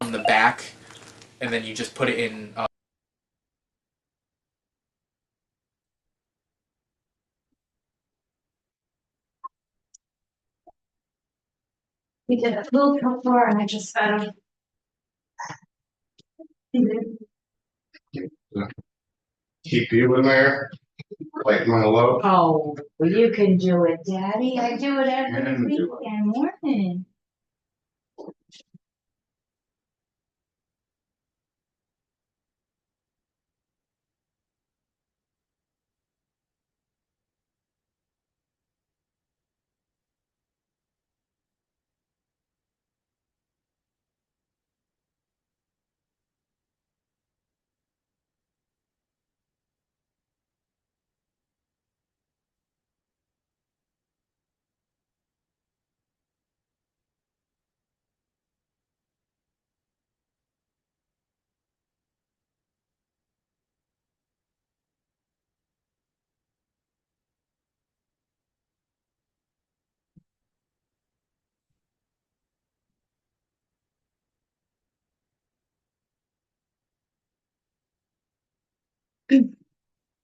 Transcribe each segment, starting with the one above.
On the back, and then you just put it in. We did a little before and I just found. Keep you in there, like my love. Oh, you can do it, Daddy. I do it every weekend morning.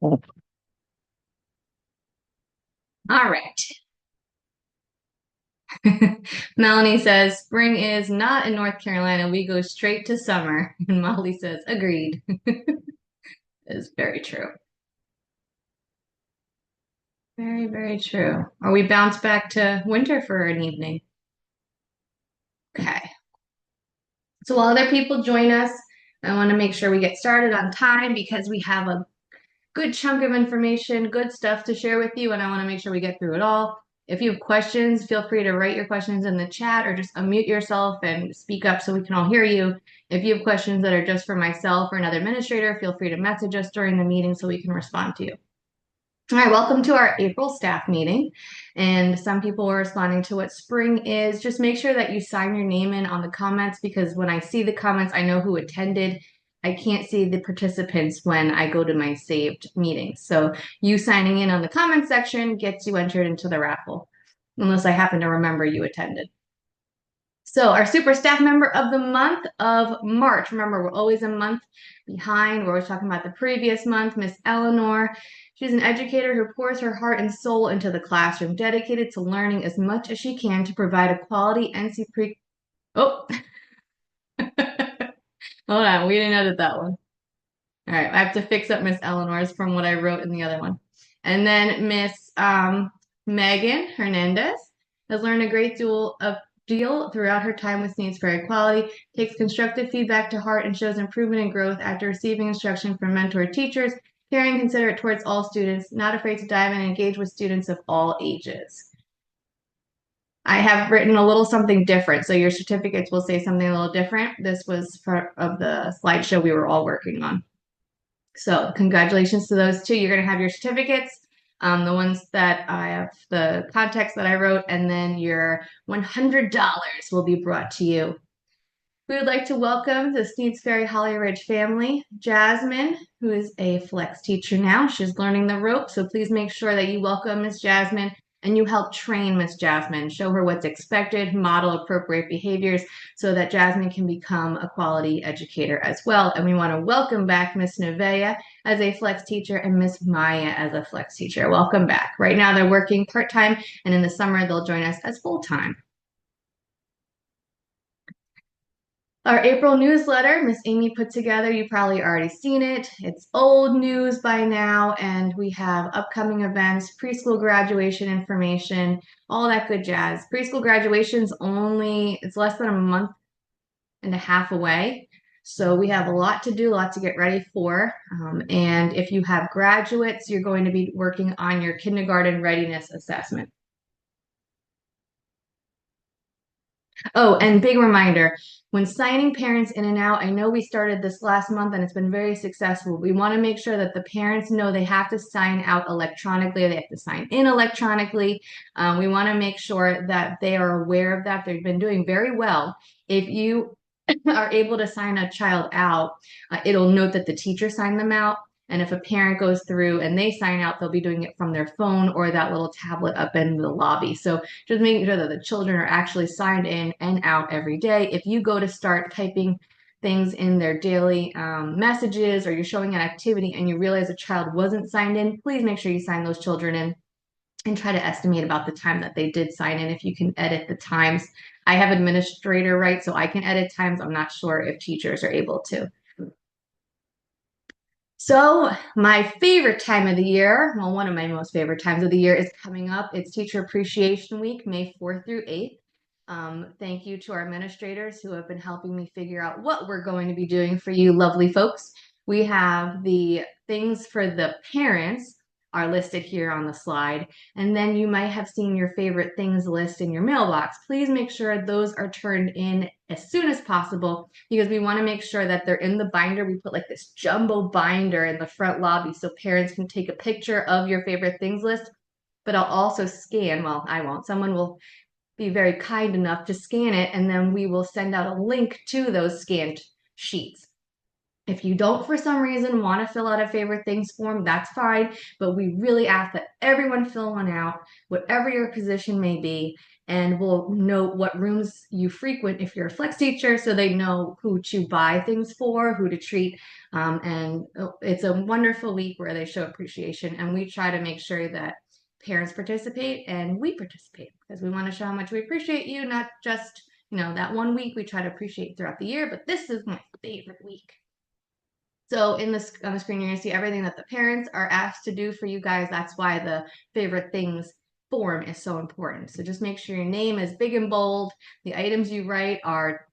All right. Melanie says, spring is not in North Carolina. We go straight to summer. And Molly says, agreed. Is very true. Very, very true. Or we bounce back to winter for an evening. Okay. So while other people join us, I want to make sure we get started on time because we have a good chunk of information, good stuff to share with you, and I want to make sure we get through it all. If you have questions, feel free to write your questions in the chat or just unmute yourself and speak up so we can all hear you. If you have questions that are just for myself or another administrator, feel free to message us during the meeting so we can respond to you. All right, welcome to our April staff meeting. And some people were responding to what spring is. Just make sure that you sign your name in on the comments because when I see the comments, I know who attended. I can't see the participants when I go to my saved meetings. So you signing in on the comment section gets you entered into the raffle, unless I happen to remember you attended. So our super staff member of the month of March, remember we're always a month behind. We're always talking about the previous month, Miss Eleanor. She's an educator who pours her heart and soul into the classroom, dedicated to learning as much as she can to provide a quality NC pre. Oh, hold on, we didn't edit that one. All right, I have to fix up Miss Eleanor's from what I wrote in the other one. And then Miss Megan Hernandez has learned a great deal throughout her time with Needs for Equality, takes constructive feedback to heart, and shows improvement and growth after receiving instruction from mentor teachers, caring, considerate towards all students, not afraid to dive in and engage with students of all ages. I have written a little something different, so your certificates will say something a little different. This was part of the slideshow we were all working on. So congratulations to those two. You're going to have your certificates, the ones that I have, the context that I wrote, and then your $100 will be brought to you. We would like to welcome the Sneeds Ferry Holly Ridge family, Jasmine, who is a flex teacher now. She's learning the ropes, so please make sure that you welcome Miss Jasmine and you help train Miss Jasmine, show her what's expected, model appropriate behaviors so that Jasmine can become a quality educator as well. And we want to welcome back Miss Nevaeh as a flex teacher and Miss Maya as a flex teacher. Welcome back. Right now they're working part-time, and in the summer they'll join us as full-time. Our April newsletter, Miss Amy put together, you've probably already seen it. It's old news by now, and we have upcoming events, preschool graduation information, all that good jazz. Preschool graduation's it's less than a month and a half away. So we have a lot to do, a lot to get ready for. And if you have graduates, you're going to be working on your kindergarten readiness assessment. Oh, and big reminder, when signing parents in and out, I know we started this last month and it's been very successful. We want to make sure that the parents know they have to sign out electronically, or they have to sign in electronically. We want to make sure that they are aware of that. They've been doing very well. If you are able to sign a child out, it'll note that the teacher signed them out. And if a parent goes through and they sign out, they'll be doing it from their phone or that little tablet up in the lobby. So just making sure that the children are actually signed in and out every day. If you go to start typing things in their daily messages, or you're showing an activity and you realize a child wasn't signed in, please make sure you sign those children in and try to estimate about the time that they did sign in if you can edit the times. I have administrator rights, so I can edit times. I'm not sure if teachers are able to. So my favorite time of the year, well, one of my most favorite times of the year is coming up. It's Teacher Appreciation Week, May 4th through 8th. Thank you to our administrators who have been helping me figure out what we're going to be doing for you lovely folks. We have the things for the parents are listed here on the slide. And then you might have seen your favorite things list in your mailbox. Please make sure those are turned in as soon as possible, because we want to make sure that they're in the binder. We put like this jumbo binder in the front lobby so parents can take a picture of your favorite things list. But I'll also scan, well, I won't, someone will be very kind enough to scan it, and then we will send out a link to those scanned sheets. If you don't, for some reason, want to fill out a favorite things form, that's fine. But we really ask that everyone fill one out, whatever your position may be, and we'll note what rooms you frequent if you're a flex teacher, so they know who to buy things for, who to treat. And it's a wonderful week where they show appreciation, and we try to make sure that parents participate and we participate, because we want to show how much we appreciate you, not just, that one week. We try to appreciate throughout the year, but this is my favorite week. So on the screen, you're going to see everything that the parents are asked to do for you guys. That's why the favorite things form is so important. So just make sure your name is big and bold. The items you write are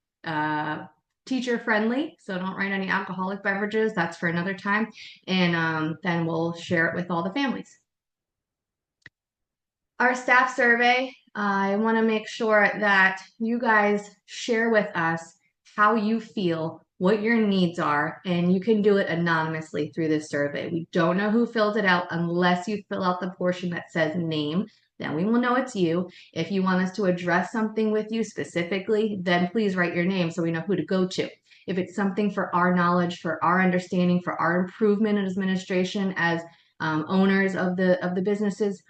teacher friendly. So don't write any alcoholic beverages. That's for another time. And then we'll share it with all the families. Our staff survey, I want to make sure that you guys share with us how you feel, what your needs are, and you can do it anonymously through this survey. We don't know who filled it out unless you fill out the portion that says name. Then we will know it's you. If you want us to address something with you specifically, then please write your name so we know who to go to. If it's something for our knowledge, for our understanding, for our improvement in administration as owners of the businesses,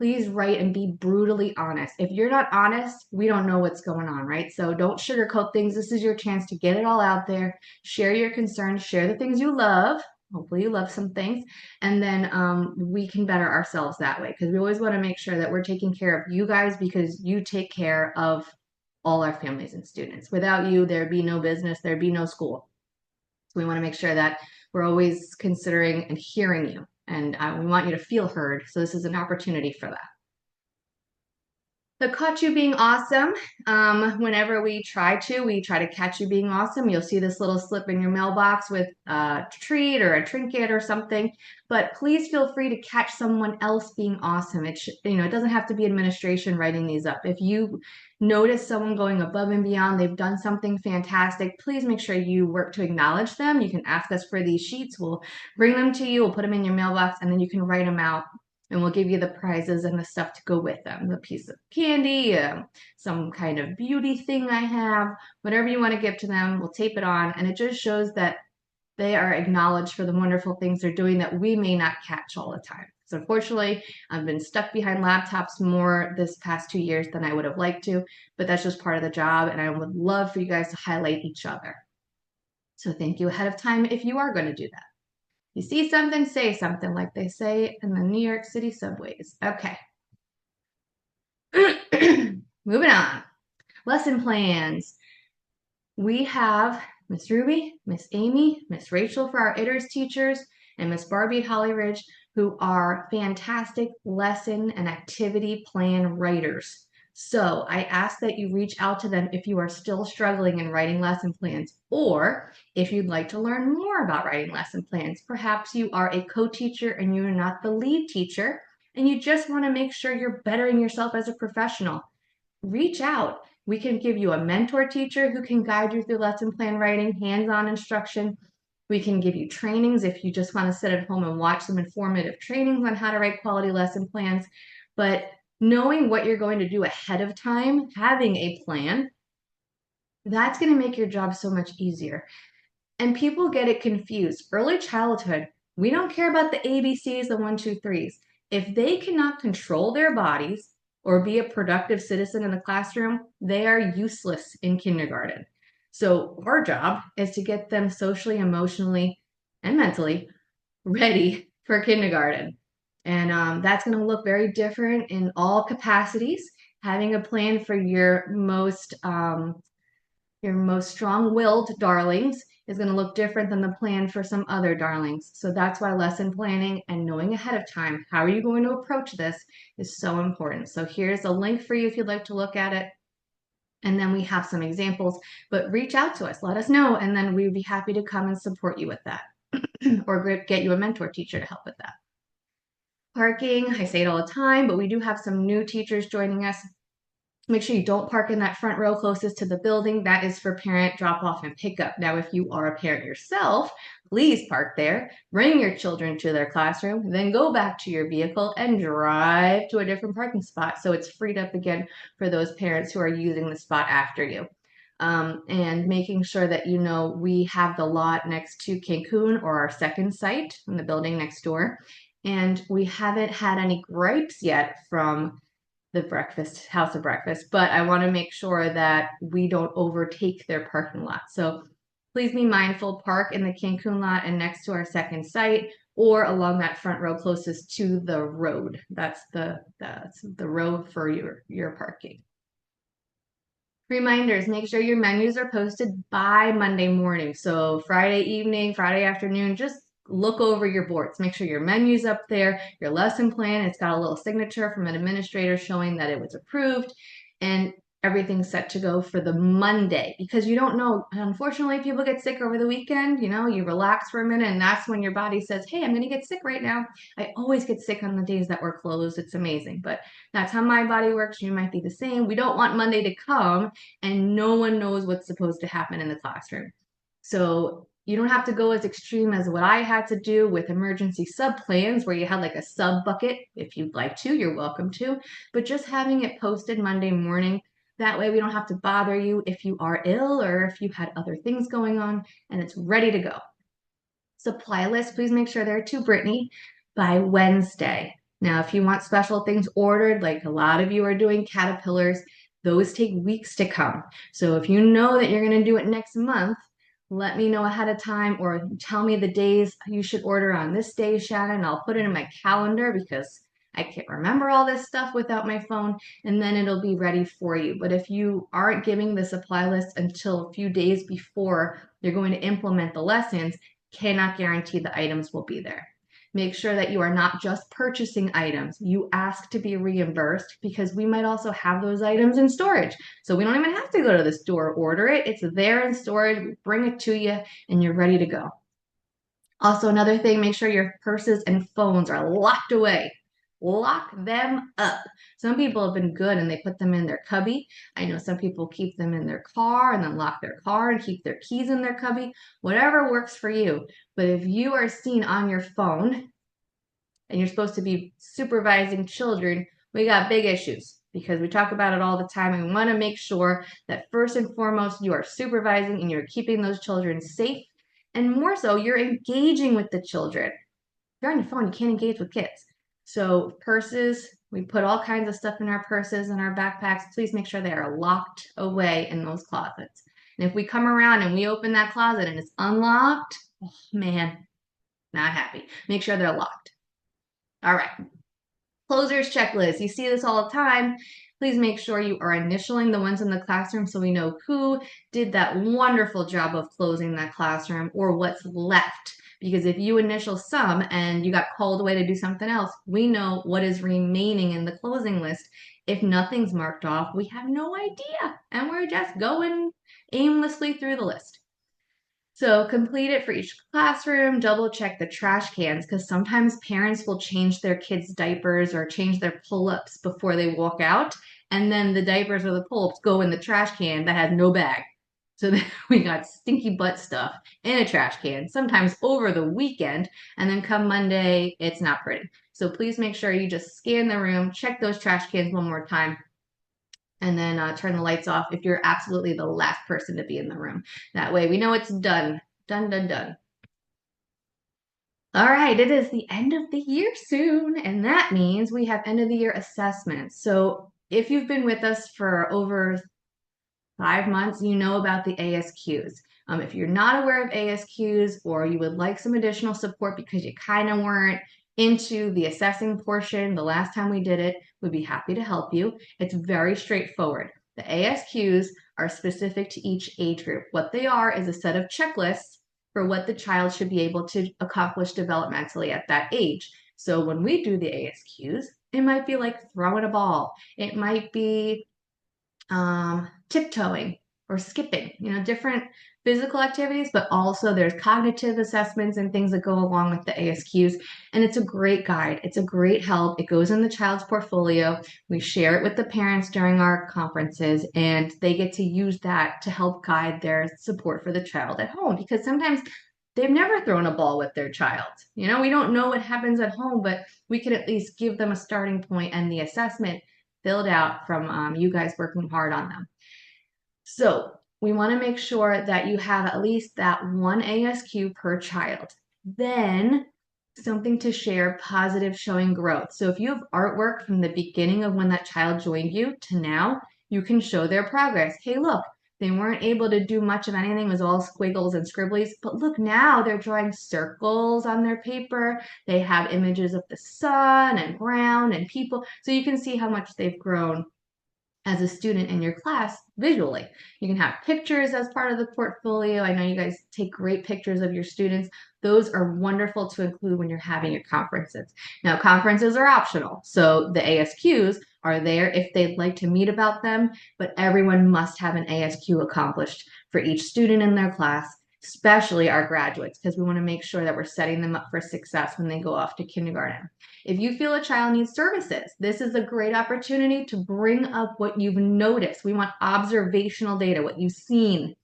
please write and be brutally honest. If you're not honest, we don't know what's going on, right? So don't sugarcoat things. This is your chance to get it all out there. Share your concerns, share the things you love. Hopefully you love some things. And then we can better ourselves that way, because we always want to make sure that we're taking care of you guys, because you take care of all our families and students. Without you, there'd be no business, there'd be no school. So we want to make sure that we're always considering and hearing you. And we want you to feel heard. So this is an opportunity for that. The Caught You Being Awesome. Whenever we try to catch you being awesome. You'll see this little slip in your mailbox with a treat or a trinket or something. But please feel free to catch someone else being awesome. It doesn't have to be administration writing these up. If you notice someone going above and beyond, they've done something fantastic, please make sure you work to acknowledge them. You can ask us for these sheets. We'll bring them to you. We'll put them in your mailbox, and then you can write them out. And we'll give you the prizes and the stuff to go with them. The piece of candy, some kind of beauty thing I have, whatever you want to give to them, we'll tape it on. And it just shows that they are acknowledged for the wonderful things they're doing that we may not catch all the time. So unfortunately, I've been stuck behind laptops more this past 2 years than I would have liked to, but that's just part of the job. And I would love for you guys to highlight each other. So thank you ahead of time if you are going to do that. You see something, say something, like they say in the New York City subways. Okay. Moving on. Lesson plans. We have Miss Ruby, Miss Amy, Miss Rachel for our ITERS teachers, and Miss Barbie at Holly Ridge, who are fantastic lesson and activity plan writers. So I ask that you reach out to them if you are still struggling in writing lesson plans, or if you'd like to learn more about writing lesson plans. Perhaps you are a co-teacher and you are not the lead teacher, and you just want to make sure you're bettering yourself as a professional. Reach out. We can give you a mentor teacher who can guide you through lesson plan writing, hands-on instruction. We can give you trainings if you just want to sit at home and watch some informative trainings on how to write quality lesson plans. But knowing what you're going to do ahead of time, having a plan, that's going to make your job so much easier. And people get it confused. Early childhood, we don't care about the ABCs, the 1, 2, 3s. If they cannot control their bodies or be a productive citizen in the classroom, they are useless in kindergarten. So our job is to get them socially, emotionally, and mentally ready for kindergarten. And that's going to look very different in all capacities. Having a plan for your most strong-willed darlings is going to look different than the plan for some other darlings. So that's why lesson planning and knowing ahead of time how are you going to approach this is so important. So here's a link for you if you'd like to look at it. And then we have some examples, but reach out to us, let us know, and then we'd be happy to come and support you with that or get you a mentor teacher to help with that. Parking, I say it all the time, but we do have some new teachers joining us. Make sure you don't park in that front row closest to the building. That is for parent drop off and pickup. Now, if you are a parent yourself, please park there, bring your children to their classroom, then go back to your vehicle and drive to a different parking spot. So it's freed up again for those parents who are using the spot after you. And making sure that you know we have the lot next to Cancun, or our second site in the building next door. And we haven't had any gripes yet from the house of breakfast, but I want to make sure that we don't overtake their parking lot. So please be mindful, park in the Cancun lot and next to our second site, or along that front row closest to the road. That's the road for your parking. Reminders, make sure your menus are posted by Monday morning. So Friday evening, Friday afternoon, just look over your boards. Make sure your menu's up there, your lesson plan. It's got a little signature from an administrator showing that it was approved, and everything's set to go for the Monday, because you don't know. Unfortunately, people get sick over the weekend. You know, you relax for a minute, and that's when your body says, hey, I'm going to get sick right now. I always get sick on the days that we're closed. It's amazing, but that's how my body works. You might be the same. We don't want Monday to come and no one knows what's supposed to happen in the classroom. So you don't have to go as extreme as what I had to do with emergency sub plans, where you had like a sub bucket. If you'd like to, you're welcome to, but just having it posted Monday morning, that way we don't have to bother you if you are ill or if you had other things going on, and it's ready to go. Supply list, please make sure they're to Brittany by Wednesday. Now, if you want special things ordered, like a lot of you are doing caterpillars, those take weeks to come. So if you know that you're going to do it next month, let me know ahead of time, or tell me the days you should order on this day, Shannon. I'll put it in my calendar because I can't remember all this stuff without my phone, and then it'll be ready for you. But if you aren't giving the supply list until a few days before you're going to implement the lessons, cannot guarantee the items will be there. Make sure that you are not just purchasing items. You ask to be reimbursed, because we might also have those items in storage. So we don't even have to go to the store, order it. It's there in storage. We bring it to you and you're ready to go. Also, another thing, make sure your purses and phones are locked away. Lock them up. Some people have been good and they put them in their cubby. I know some people keep them in their car and then lock their car and keep their keys in their cubby. Whatever works for you. But if you are seen on your phone and you're supposed to be supervising children, we got big issues, because we talk about it all the time. And we want to make sure that first and foremost, you are supervising and you're keeping those children safe. And more so, you're engaging with the children. If you're on your phone, you can't engage with kids. So purses, we put all kinds of stuff in our purses and our backpacks. Please make sure they are locked away in those closets. And if we come around and we open that closet and it's unlocked, oh man, not happy. Make sure they're locked. All right. Closers checklist. You see this all the time. Please make sure you are initialing the ones in the classroom so we know who did that wonderful job of closing that classroom or what's left. Because if you initial some and you got called away to do something else, we know what is remaining in the closing list. If nothing's marked off, we have no idea. And we're just going aimlessly through the list. So complete it for each classroom, double check the trash cans because sometimes parents will change their kids' diapers or change their pull-ups before they walk out. And then the diapers or the pull-ups go in the trash can that has no bag. So then we got stinky butt stuff in a trash can, sometimes over the weekend. And then come Monday, it's not pretty. So please make sure you just scan the room, check those trash cans one more time, and then turn the lights off if you're absolutely the last person to be in the room. That way we know it's done. Done, done, done. All right, it is the end of the year soon, and that means we have end of the year assessments. So if you've been with us for over 5 months, you know about the ASQs. If you're not aware of ASQs or you would like some additional support because you kind of weren't into the assessing portion the last time we did it, we'd be happy to help you. It's very straightforward. The ASQs are specific to each age group. What they are is a set of checklists for what the child should be able to accomplish developmentally at that age. So when we do the ASQs, it might be like throwing a ball. It might be tiptoeing or skipping, different physical activities, but also there's cognitive assessments and things that go along with the ASQs. And it's a great guide. It's a great help. It goes in the child's portfolio. We share it with the parents during our conferences, and they get to use that to help guide their support for the child at home because sometimes they've never thrown a ball with their child. We don't know what happens at home, but we can at least give them a starting point and the assessment filled out from you guys working hard on them. So we want to make sure that you have at least that one ASQ per child. Then something to share positive showing growth. So if you have artwork from the beginning of when that child joined you to now, you can show their progress. Hey, look, they weren't able to do much of anything. It was all squiggles and scribblies. But look, now they're drawing circles on their paper. They have images of the sun and ground and people. So you can see how much they've grown as a student in your class visually. You can have pictures as part of the portfolio. I know you guys take great pictures of your students. Those are wonderful to include when you're having your conferences. Now, conferences are optional. So the ASQs are there if they'd like to meet about them, but everyone must have an ASQ accomplished for each student in their class, especially our graduates, because we want to make sure that we're setting them up for success when they go off to kindergarten. If you feel a child needs services, this is a great opportunity to bring up what you've noticed. We want observational data, what you've seen.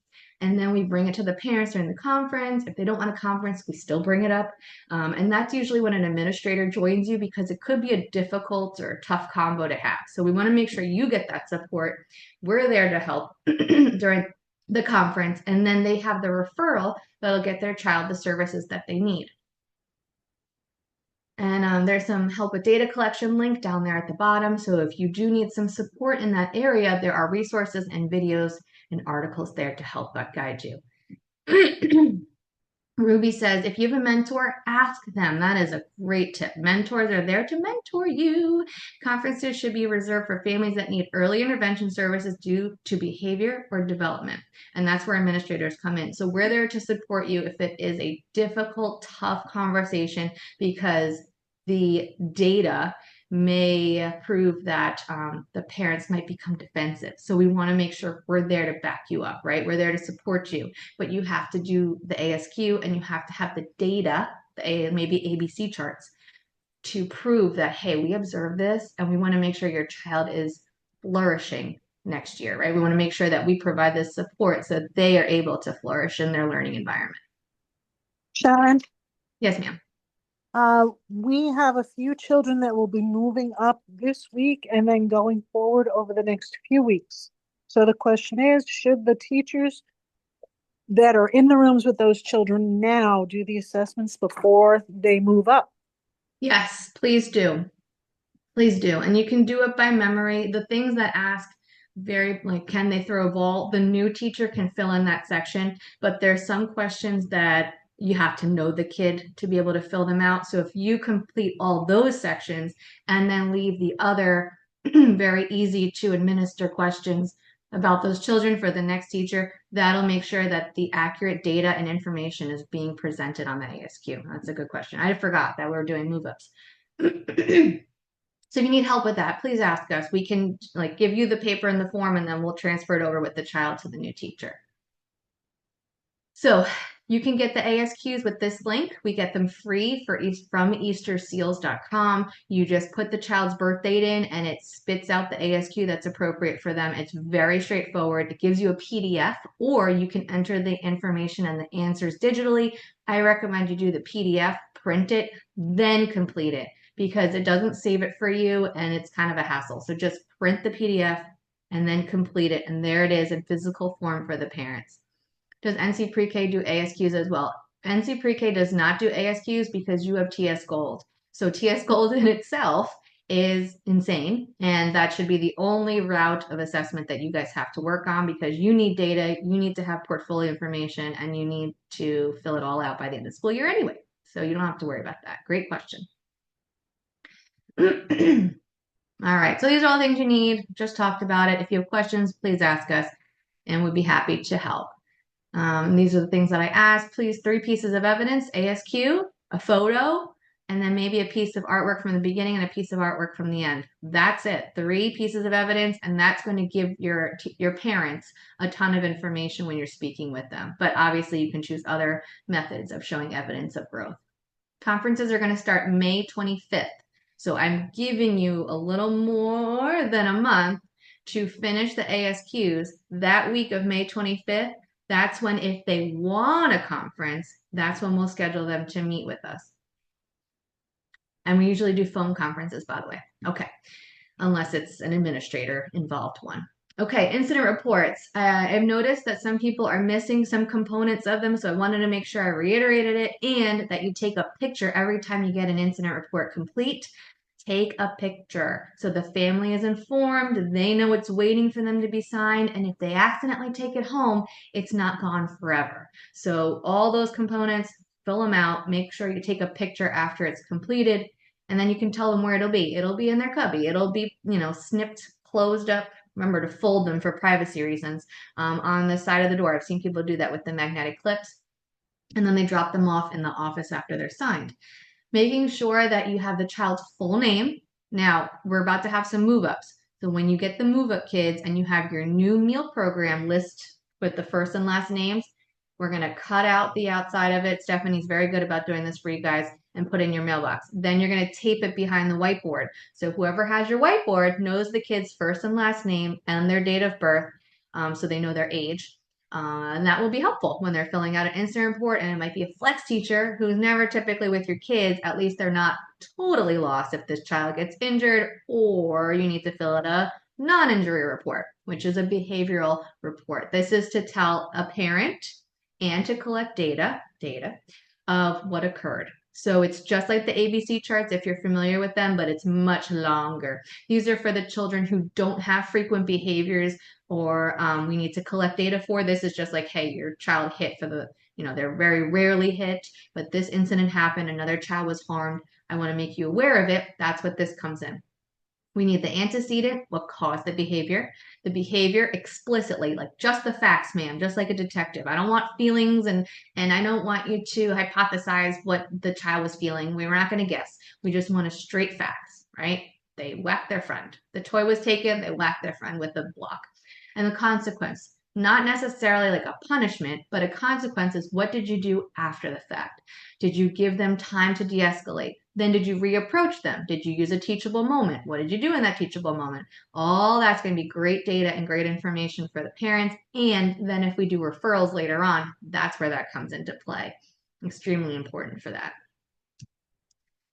And then we bring it to the parents during the conference. If they don't want a conference, we still bring it up. And that's usually when an administrator joins you because it could be a difficult or tough combo to have. So we want to make sure you get that support. We're there to help during the conference. And then they have the referral that'll get their child the services that they need. And there's some help with data collection link down there at the bottom. So if you do need some support in that area, there are resources and videos and articles there to help guide you. Ruby says, if you have a mentor, ask them. That is a great tip. Mentors are there to mentor you. Conferences should be reserved for families that need early intervention services due to behavior or development. And that's where administrators come in. So we're there to support you if it is a difficult, tough conversation because the data may prove that the parents might become defensive. So we want to make sure we're there to back you up, right? We're there to support you, but you have to do the ASQ and you have to have the data, maybe ABC charts, to prove that, hey, we observed this and we want to make sure your child is flourishing next year, right? We want to make sure that we provide this support so that they are able to flourish in their learning environment. Sharon, Yes, ma'am. we have a few children that will be moving up this week and then going forward over the next few weeks. So the question is, should the teachers that are in the rooms with those children now do the assessments before they move up? Yes, please do. Please do. And you can do it by memory. The things that ask can they throw a ball? The new teacher can fill in that section, but there's some questions that you have to know the kid to be able to fill them out. So if you complete all those sections and then leave the other very easy to administer questions about those children for the next teacher, that'll make sure that the accurate data and information is being presented on the ASQ. That's a good question. I forgot that we were doing move-ups. So if you need help with that, please ask us. We can like give you the paper and the form, and then we'll transfer it over with the child to the new teacher. So you can get the ASQs with this link. We get them free from easterseals.com. You just put the child's birth date in and it spits out the ASQ that's appropriate for them. It's very straightforward. It gives you a PDF, or you can enter the information and the answers digitally. I recommend you do the PDF, print it, then complete it, because it doesn't save it for you and it's kind of a hassle. So just print the PDF and then complete it. And there it is in physical form for the parents. Does NC Pre-K do ASQs as well? NC Pre-K does not do ASQs because you have TS Gold. So TS Gold in itself is insane, and that should be the only route of assessment that you guys have to work on, because you need data, you need to have portfolio information, and you need to fill it all out by the end of the school year anyway. So you don't have to worry about that. Great question. All right, so these are all the things you need. Just talked about it. If you have questions, please ask us, and we'd be happy to help. These are the things that I asked. Please, 3 pieces of evidence, ASQ, a photo, and then maybe a piece of artwork from the beginning and a piece of artwork from the end. That's it. 3 pieces of evidence, and that's going to give your parents a ton of information when you're speaking with them. But obviously, you can choose other methods of showing evidence of growth. Conferences are going to start May 25th. So I'm giving you a little more than a month to finish the ASQs. That week of May 25th, that's when, if they want a conference, that's when we'll schedule them to meet with us. And we usually do phone conferences, by the way. Okay, unless it's an administrator involved one. Okay, incident reports. I've noticed that some people are missing some components of them, so I wanted to make sure I reiterated it, and that you take a picture every time you get an incident report complete. Take a picture so the family is informed, they know it's waiting for them to be signed, and if they accidentally take it home, it's not gone forever. So all those components, fill them out, make sure you take a picture after it's completed, and then you can tell them where it'll be. It'll be in their cubby. It'll be, snipped, closed up. Remember to fold them for privacy reasons on the side of the door. I've seen people do that with the magnetic clips, and then they drop them off in the office after they're signed. Making sure that you have the child's full name. Now, we're about to have some move-ups. So when you get the move-up kids and you have your new meal program list with the first and last names, we're going to cut out the outside of it. Stephanie's very good about doing this for you guys, and put in your mailbox. Then you're going to tape it behind the whiteboard. So whoever has your whiteboard knows the kid's first and last name and their date of birth, so they know their age. And that will be helpful when they're filling out an incident report, and it might be a flex teacher who's never typically with your kids. At least they're not totally lost if this child gets injured, or you need to fill out a non-injury report, which is a behavioral report. This is to tell a parent and to collect data of what occurred. So it's just like the ABC charts if you're familiar with them, but it's much longer. These are for the children who don't have frequent behaviors, or we need to collect data for. This is just like, hey, your child hit for the, they're very rarely hit, but this incident happened, another child was harmed. I want to make you aware of it. That's what this comes in. We need the antecedent, what caused the behavior explicitly, like just the facts, ma'am, just like a detective. I don't want feelings, and I don't want you to hypothesize what the child was feeling. We're not going to guess. We just want a straight facts, right? They whacked their friend. The toy was taken, they whacked their friend with a block. And the consequence, not necessarily like a punishment, but a consequence is, what did you do after the fact? Did you give them time to de-escalate? Then did you reapproach them? Did you use a teachable moment? What did you do in that teachable moment? All that's going to be great data and great information for the parents. And then if we do referrals later on, that's where that comes into play. Extremely important for that.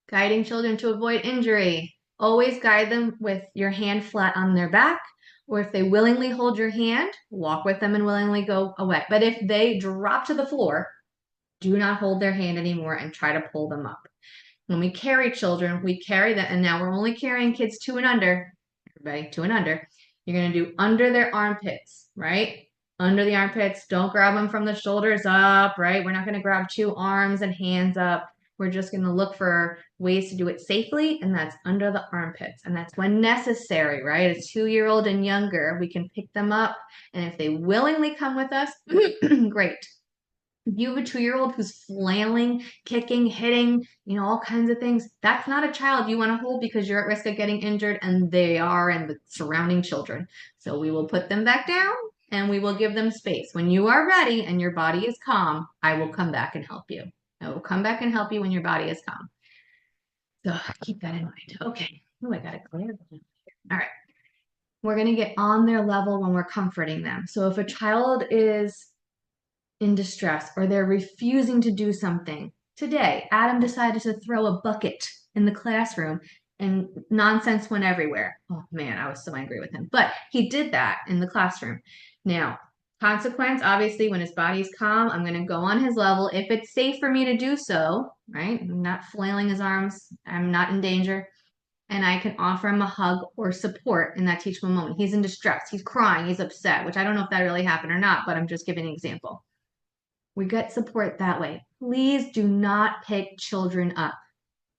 Guiding children to avoid injury. Always guide them with your hand flat on their back, or if they willingly hold your hand, walk with them and willingly go away. But if they drop to the floor, do not hold their hand anymore and try to pull them up. When we carry children, we carry them, and now we're only carrying kids 2 and under. Everybody, 2 and under. You're going to do under their armpits, right? under the armpits. Don't grab them from the shoulders up, right? We're not going to grab 2 arms and hands up. We're just going to look for ways to do it safely, and that's under the armpits. And that's when necessary, right? A 2-year-old and younger, we can pick them up. And if they willingly come with us, great. If you have a 2-year-old who's flailing, kicking, hitting, all kinds of things, that's not a child you want to hold because you're at risk of getting injured, and they are, and the surrounding children. So we will put them back down and we will give them space. When you are ready and your body is calm, I will come back and help you. I will come back and help you when your body is calm. So keep that in mind. Okay. Oh, I got it clear. All right. We're going to get on their level when we're comforting them. So if a child is in distress or they're refusing to do something. Today, Adam decided to throw a bucket in the classroom and nonsense went everywhere. Oh man, I was so angry with him. But he did that in the classroom. Now, consequence, obviously, when his body's calm, I'm going to go on his level. If it's safe for me to do so, right? I'm not flailing his arms. I'm not in danger. And I can offer him a hug or support in that teachable moment. He's in distress. He's crying. He's upset, which I don't know if that really happened or not, but I'm just giving an example. We get support that way. Please do not pick children up.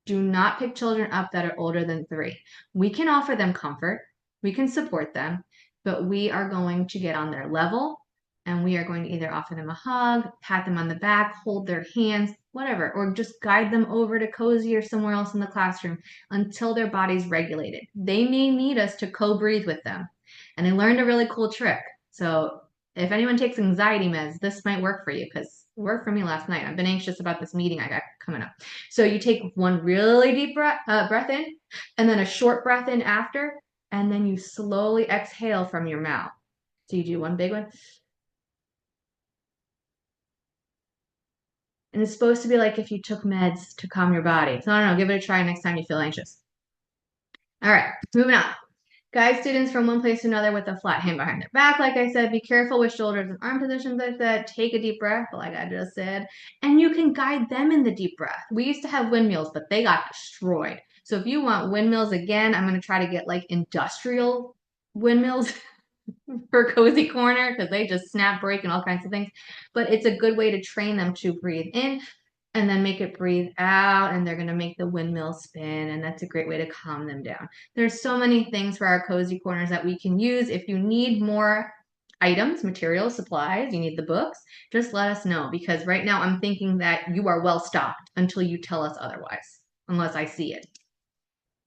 Do not pick children up that are older than 3. We can offer them comfort. We can support them, but we are going to get on their level and we are going to either offer them a hug, pat them on the back, hold their hands, whatever, or just guide them over to cozy or somewhere else in the classroom until their body's regulated. They may need us to co-breathe with them. And I learned a really cool trick. So if anyone takes anxiety meds, this might work for you because it worked for me last night. I've been anxious about this meeting I got coming up. So you take one really deep breath in, and then a short breath in after, and then you slowly exhale from your mouth. So you do one big one. And it's supposed to be like if you took meds to calm your body. So I don't know, give it a try next time you feel anxious. All right, moving on. Guide students from one place to another with a flat hand behind their back, like I said. Be careful with shoulders and arm positions, like that. Take a deep breath, like I just said. And you can guide them in the deep breath. We used to have windmills, but they got destroyed. So if you want windmills again, I'm going to try to get like industrial windmills for Cozy Corner because they just snap, break, and all kinds of things. But it's a good way to train them to breathe in and then make it breathe out, and they're going to make the windmill spin, and that's a great way to calm them down. There's so many things for our cozy corners that we can use. If you need more items, materials, supplies, you need the books, just let us know, because right now I'm thinking that you are well stocked until you tell us otherwise, unless I see it.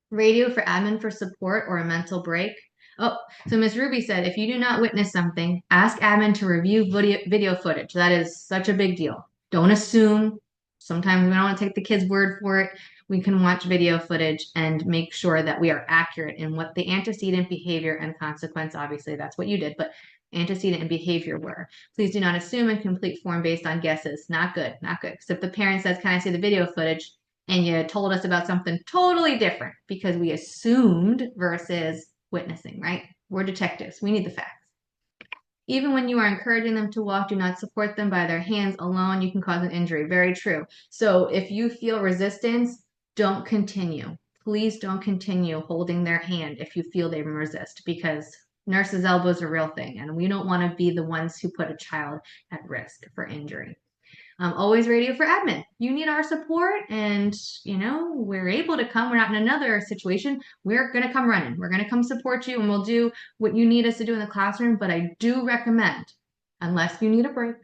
Radio for admin for support or a mental break. Oh, so Miss Ruby said, if you do not witness something, ask admin to review video footage. That is such a big deal. Don't assume. Sometimes we don't want to take the kid's word for it. We can watch video footage and make sure that we are accurate in what the antecedent, behavior, and consequence, obviously that's what you did, but antecedent and behavior were. Please do not assume and complete form based on guesses. Not good, not good. So if the parent says, can I see the video footage? And you told us about something totally different because we assumed versus witnessing, right? We're detectives. We need the facts. Even when you are encouraging them to walk, do not support them by their hands alone. You can cause an injury. Very true. So if you feel resistance, don't continue. Please don't continue holding their hand if you feel they resist, because nurses' elbows are a real thing, and we don't want to be the ones who put a child at risk for injury. Always radio for admin. You need our support, and we're able to come. We're not in another situation. We're going to come running. We're going to come support you, and we'll do what you need us to do in the classroom. But I do recommend, unless you need a break,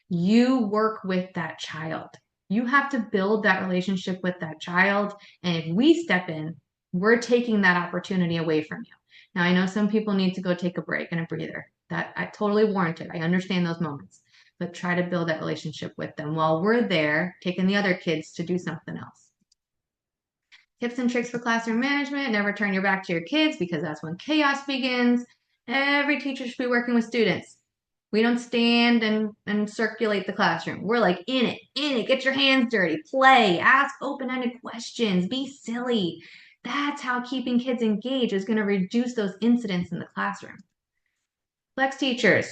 you work with that child. You have to build that relationship with that child. And if we step in, we're taking that opportunity away from you. Now, I know some people need to go take a break and a breather. That I totally warrant it. I understand those moments. But try to build that relationship with them while we're there taking the other kids to do something else. Tips and tricks for classroom management. Never turn your back to your kids, because that's when chaos begins. Every teacher should be working with students. We don't stand and circulate the classroom. We're like in it. Get your hands dirty. Play. Ask open-ended questions. Be silly. That's how keeping kids engaged is going to reduce those incidents in the classroom. Flex teachers.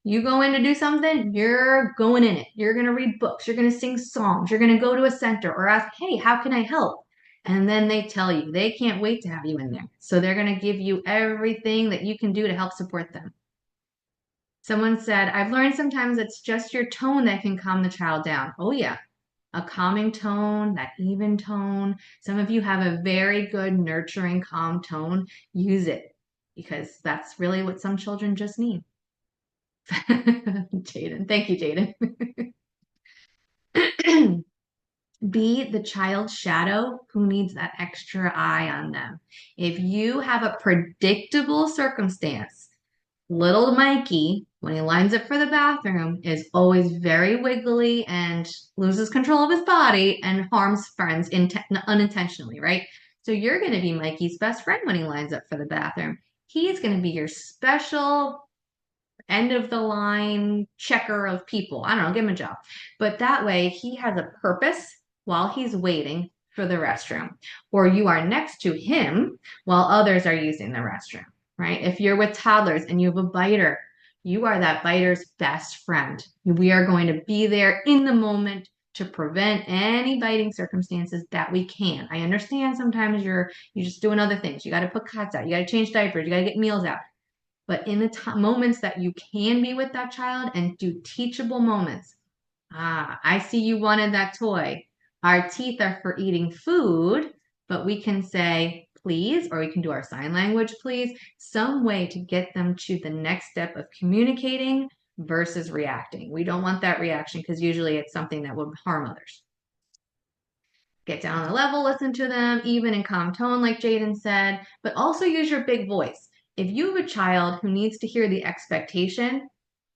You go in to do something, you're going in it. You're going to read books. You're going to sing songs. You're going to go to a center or ask, hey, how can I help? And then they tell you. They can't wait to have you in there. So they're going to give you everything that you can do to help support them. Someone said, I've learned sometimes it's just your tone that can calm the child down. Oh, yeah. A calming tone, that even tone. Some of you have a very good, nurturing, calm tone. Use it because that's really what some children just need. Jaden. Thank you, Jaden. Be the child's shadow who needs that extra eye on them. If you have a predictable circumstance, little Mikey, when he lines up for the bathroom, is always very wiggly and loses control of his body and harms friends unintentionally, right? So you're going to be Mikey's best friend when he lines up for the bathroom. He's going to be your special end of the line checker of people. I don't know, give him a job. But that way he has a purpose while he's waiting for the restroom, or you are next to him while others are using the restroom, right? If you're with toddlers and you have a biter, you are that biter's best friend. We are going to be there in the moment to prevent any biting circumstances that we can. I understand sometimes you're just doing other things. You got to put cuts out. You got to change diapers. You got to get meals out. But in the moments that you can be with that child and do teachable moments, I see you wanted that toy. Our teeth are for eating food, but we can say please, or we can do our sign language, please, some way to get them to the next step of communicating versus reacting. We don't want that reaction because usually it's something that will harm others. Get down on the level, listen to them, even in calm tone, like Jaden said, but also use your big voice. If you have a child who needs to hear the expectation,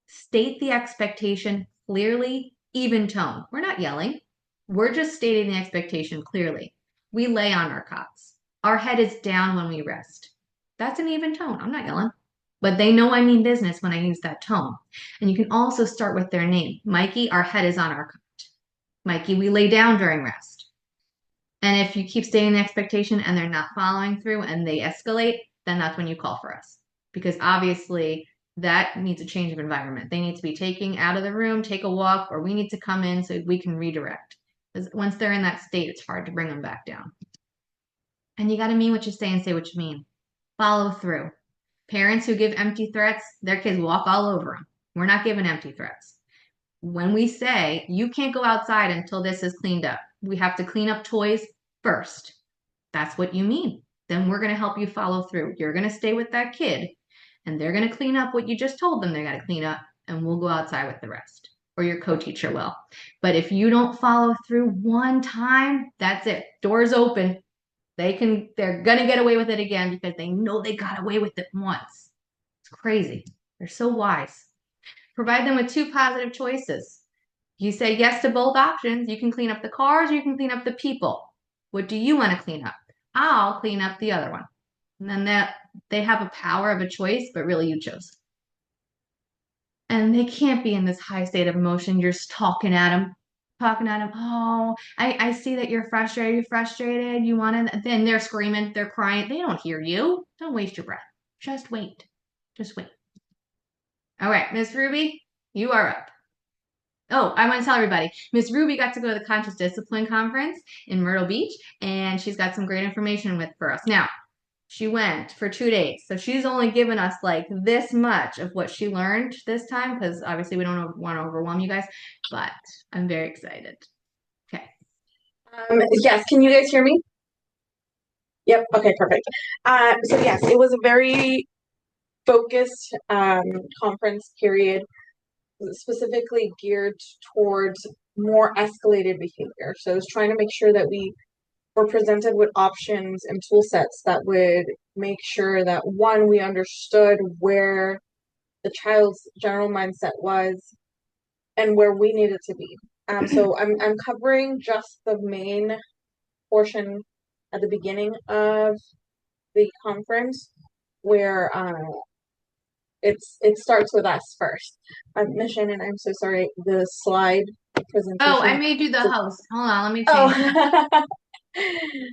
state the expectation clearly, even tone. We're not yelling. We're just stating the expectation clearly. We lay on our cots. Our head is down when we rest. That's an even tone. I'm not yelling. But they know I mean business when I use that tone. And you can also start with their name. Mikey, our head is on our cot. Mikey, we lay down during rest. And if you keep stating the expectation and they're not following through and they escalate, then that's when you call for us. Because obviously that needs a change of environment. They need to be taken out of the room, take a walk, or we need to come in so we can redirect. Because once they're in that state, it's hard to bring them back down. And you got to mean what you say and say what you mean. Follow through. Parents who give empty threats, their kids walk all over them. We're not giving empty threats. When we say, you can't go outside until this is cleaned up, we have to clean up toys first. That's what you mean. Then we're going to help you follow through. You're going to stay with that kid and they're going to clean up what you just told them they got to clean up, and we'll go outside with the rest, or your co-teacher will. But if you don't follow through one time, that's it. Doors open. They're going to get away with it again because they know they got away with it once. It's crazy. They're so wise. Provide them with 2 positive choices. You say yes to both options. You can clean up the cars, or you can clean up the people. What do you want to clean up? I'll clean up the other one. And then they have a power of a choice, but really you chose. And they can't be in this high state of emotion. You're just talking at them. Oh, I see that you're frustrated. You're frustrated. You want to, then they're screaming. They're crying. They don't hear you. Don't waste your breath. Just wait. Just wait. All right, Miss Ruby, you are up. Oh, I want to tell everybody, Miss Ruby got to go to the Conscious Discipline Conference in Myrtle Beach, and she's got some great information for us. Now, she went for 2 days, so she's only given us like this much of what she learned this time, because obviously we don't want to overwhelm you guys, but I'm very excited. Okay. Yes, can you guys hear me? Yep, okay, perfect. So yes, it was a very focused conference period, specifically geared towards more escalated behavior. So I was trying to make sure that we were presented with options and tool sets that would make sure that, one, we understood where the child's general mindset was and where we needed to be. So I'm covering just the main portion at the beginning of the conference where it starts with us first. Mission, and I'm so sorry, the slide presentation. Oh, I made you the host. Hold on, let me change. Oh,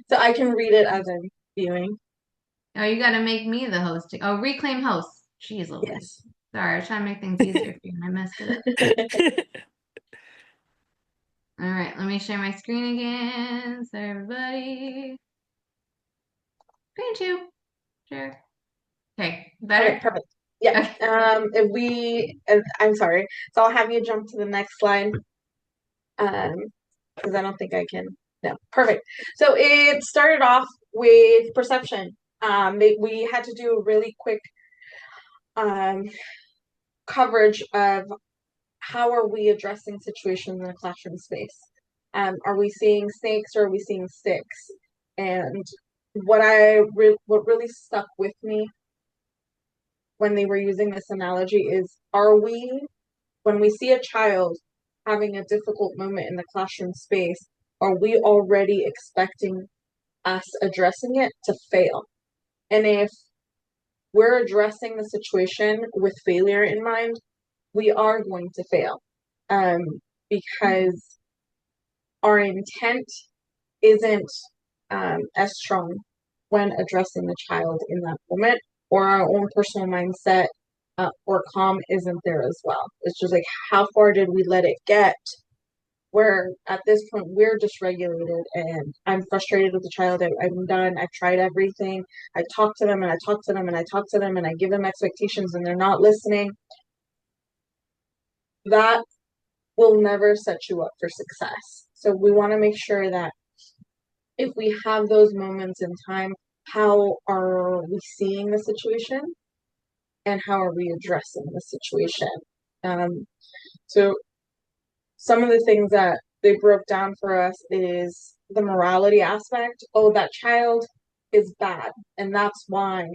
so I can read it as I'm viewing. Oh, you got to make me the host. Oh, reclaim host. Jeez Louise. Yes. Sorry, I was trying to make things easier for you and I messed it up. All right, let me share my screen again. So everybody. Screen 2. Share. Okay, better? Okay, perfect. Yeah. I'm sorry. So I'll have you jump to the next slide. Because I don't think I can. No, perfect. So it started off with perception. We had to do a really quick coverage of how are we addressing situations in a classroom space. Are we seeing snakes or are we seeing sticks? And what really stuck with me when they were using this analogy is, when we see a child having a difficult moment in the classroom space, are we already expecting us addressing it to fail? And if we're addressing the situation with failure in mind, we are going to fail. Because our intent isn't as strong when addressing the child in that moment, or our own personal mindset or calm isn't there as well. It's just like, how far did we let it get where at this point we're dysregulated and I'm frustrated with the child. I'm done. I've tried everything. I talk to them and I talk to them and I talk to them and I give them expectations and they're not listening. That will never set you up for success. So we want to make sure that if we have those moments in time, how are we seeing the situation and how are we addressing the situation? So some of the things that they broke down for us is the morality aspect. Oh, that child is bad, and that's why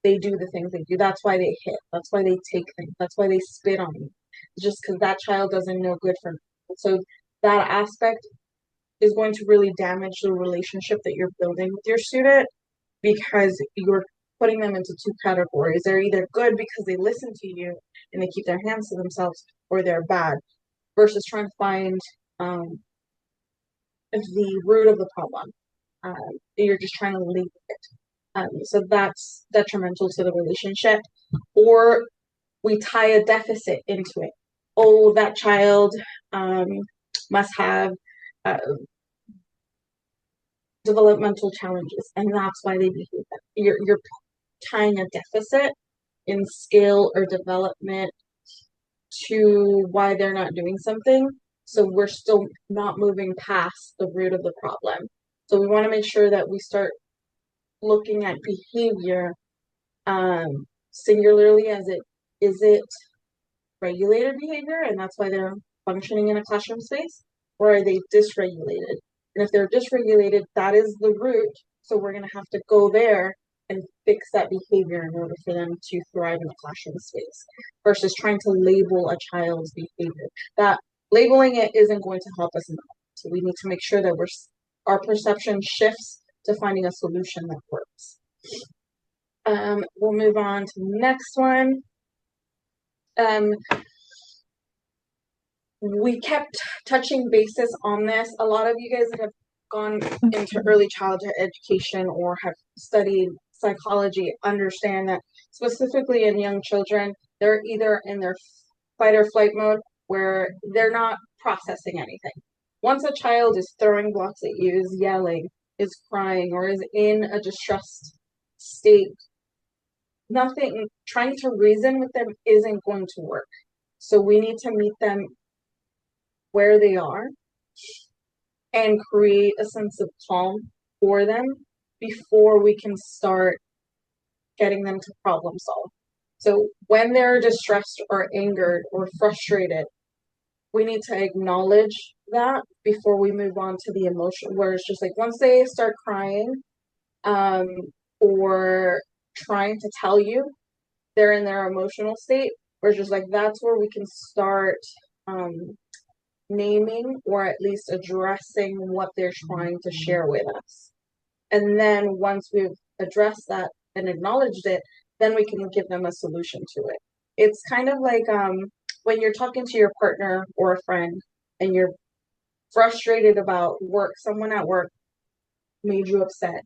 they do the things they do. That's why they hit. That's why they take things. That's why they spit on you. It's just because that child doesn't know good from evil. So that aspect is going to really damage the relationship that you're building with your student, because you're putting them into two categories. They're either good because they listen to you and they keep their hands to themselves, or they're bad, versus trying to find the root of the problem. You're just trying to label it. So that's detrimental to the relationship. Or we tie a deficit into it. Oh, that child must have developmental challenges, and that's why they behave that. You're tying a deficit in skill or development to why they're not doing something. So we're still not moving past the root of the problem. So we want to make sure that we start looking at behavior singularly as is it regulated behavior, and that's why they're functioning in a classroom space, or are they dysregulated? And if they're dysregulated, that is the root. So we're going to have to go there and fix that behavior in order for them to thrive in the classroom space, versus trying to label a child's behavior. That labeling it isn't going to help us in the moment. So we need to make sure that our perception shifts to finding a solution that works. We'll move on to the next one. We kept touching bases on this. A lot of you guys that have gone into early childhood education or have studied psychology understand that specifically in young children, they're either in their fight or flight mode where they're not processing anything. Once a child is throwing blocks at you, is yelling, is crying, or is in a distressed state, trying to reason with them isn't going to work. So we need to meet them where they are and create a sense of calm for them before we can start getting them to problem solve. So when they're distressed or angered or frustrated, we need to acknowledge that before we move on to the emotion, where it's just like once they start crying or trying to tell you they're in their emotional state, we're just like, that's where we can start naming or at least addressing what they're trying to share with us. And then once we've addressed that and acknowledged it, then we can give them a solution to it. It's kind of like when you're talking to your partner or a friend and you're frustrated about work, someone at work made you upset.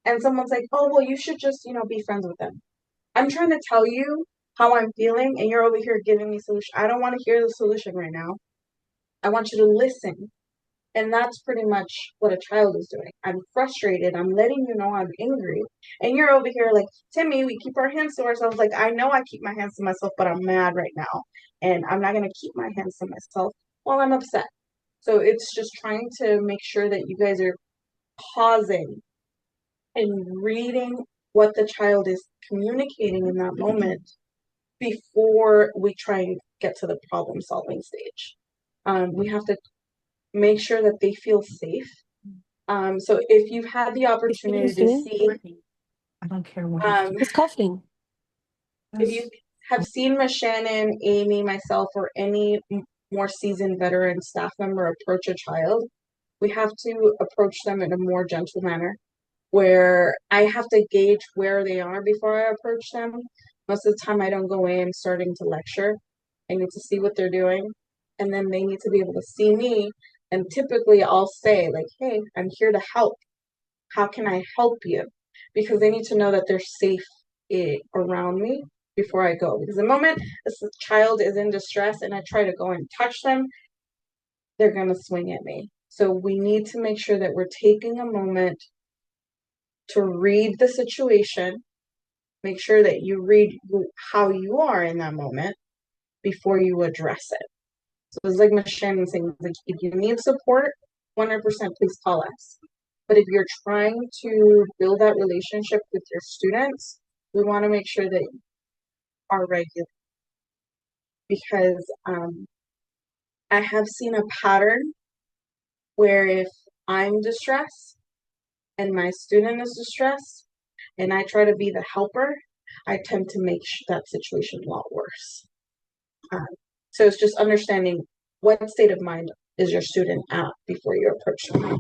And someone's like, oh, well, you should just, be friends with them. I'm trying to tell you how I'm feeling and you're over here giving me solution. I don't want to hear the solution right now. I want you to listen And that's pretty much what a child is doing. I'm frustrated. I'm letting you know I'm angry. And you're over here like, Timmy, we keep our hands to ourselves. Like, I know I keep my hands to myself, but I'm mad right now. And I'm not going to keep my hands to myself while I'm upset. So it's just trying to make sure that you guys are pausing and reading what the child is communicating in that moment before we try and get to the problem solving stage. We have to make sure that they feel safe. So if you've had the opportunity to see, I don't care what he's coughing. If you have seen Miss Shannon, Amy, myself, or any more seasoned veteran staff member approach a child, we have to approach them in a more gentle manner where I have to gauge where they are before I approach them. Most of the time I don't go in starting to lecture. I need to see what they're doing, and then they need to be able to see me, and typically I'll say like, hey, I'm here to help. How can I help you? Because they need to know that they're safe around me before I go. Because the moment this child is in distress and I try to go and touch them, they're going to swing at me. So we need to make sure that we're taking a moment to read the situation, make sure that you read how you are in that moment before you address it. So it's like Ms. Shannon saying, like, if you need support, 100% please call us. But if you're trying to build that relationship with your students, we want to make sure that you are regular. Because I have seen a pattern where if I'm distressed and my student is distressed and I try to be the helper, I tend to make that situation a lot worse. So it's just understanding what state of mind is your student at before you approach them.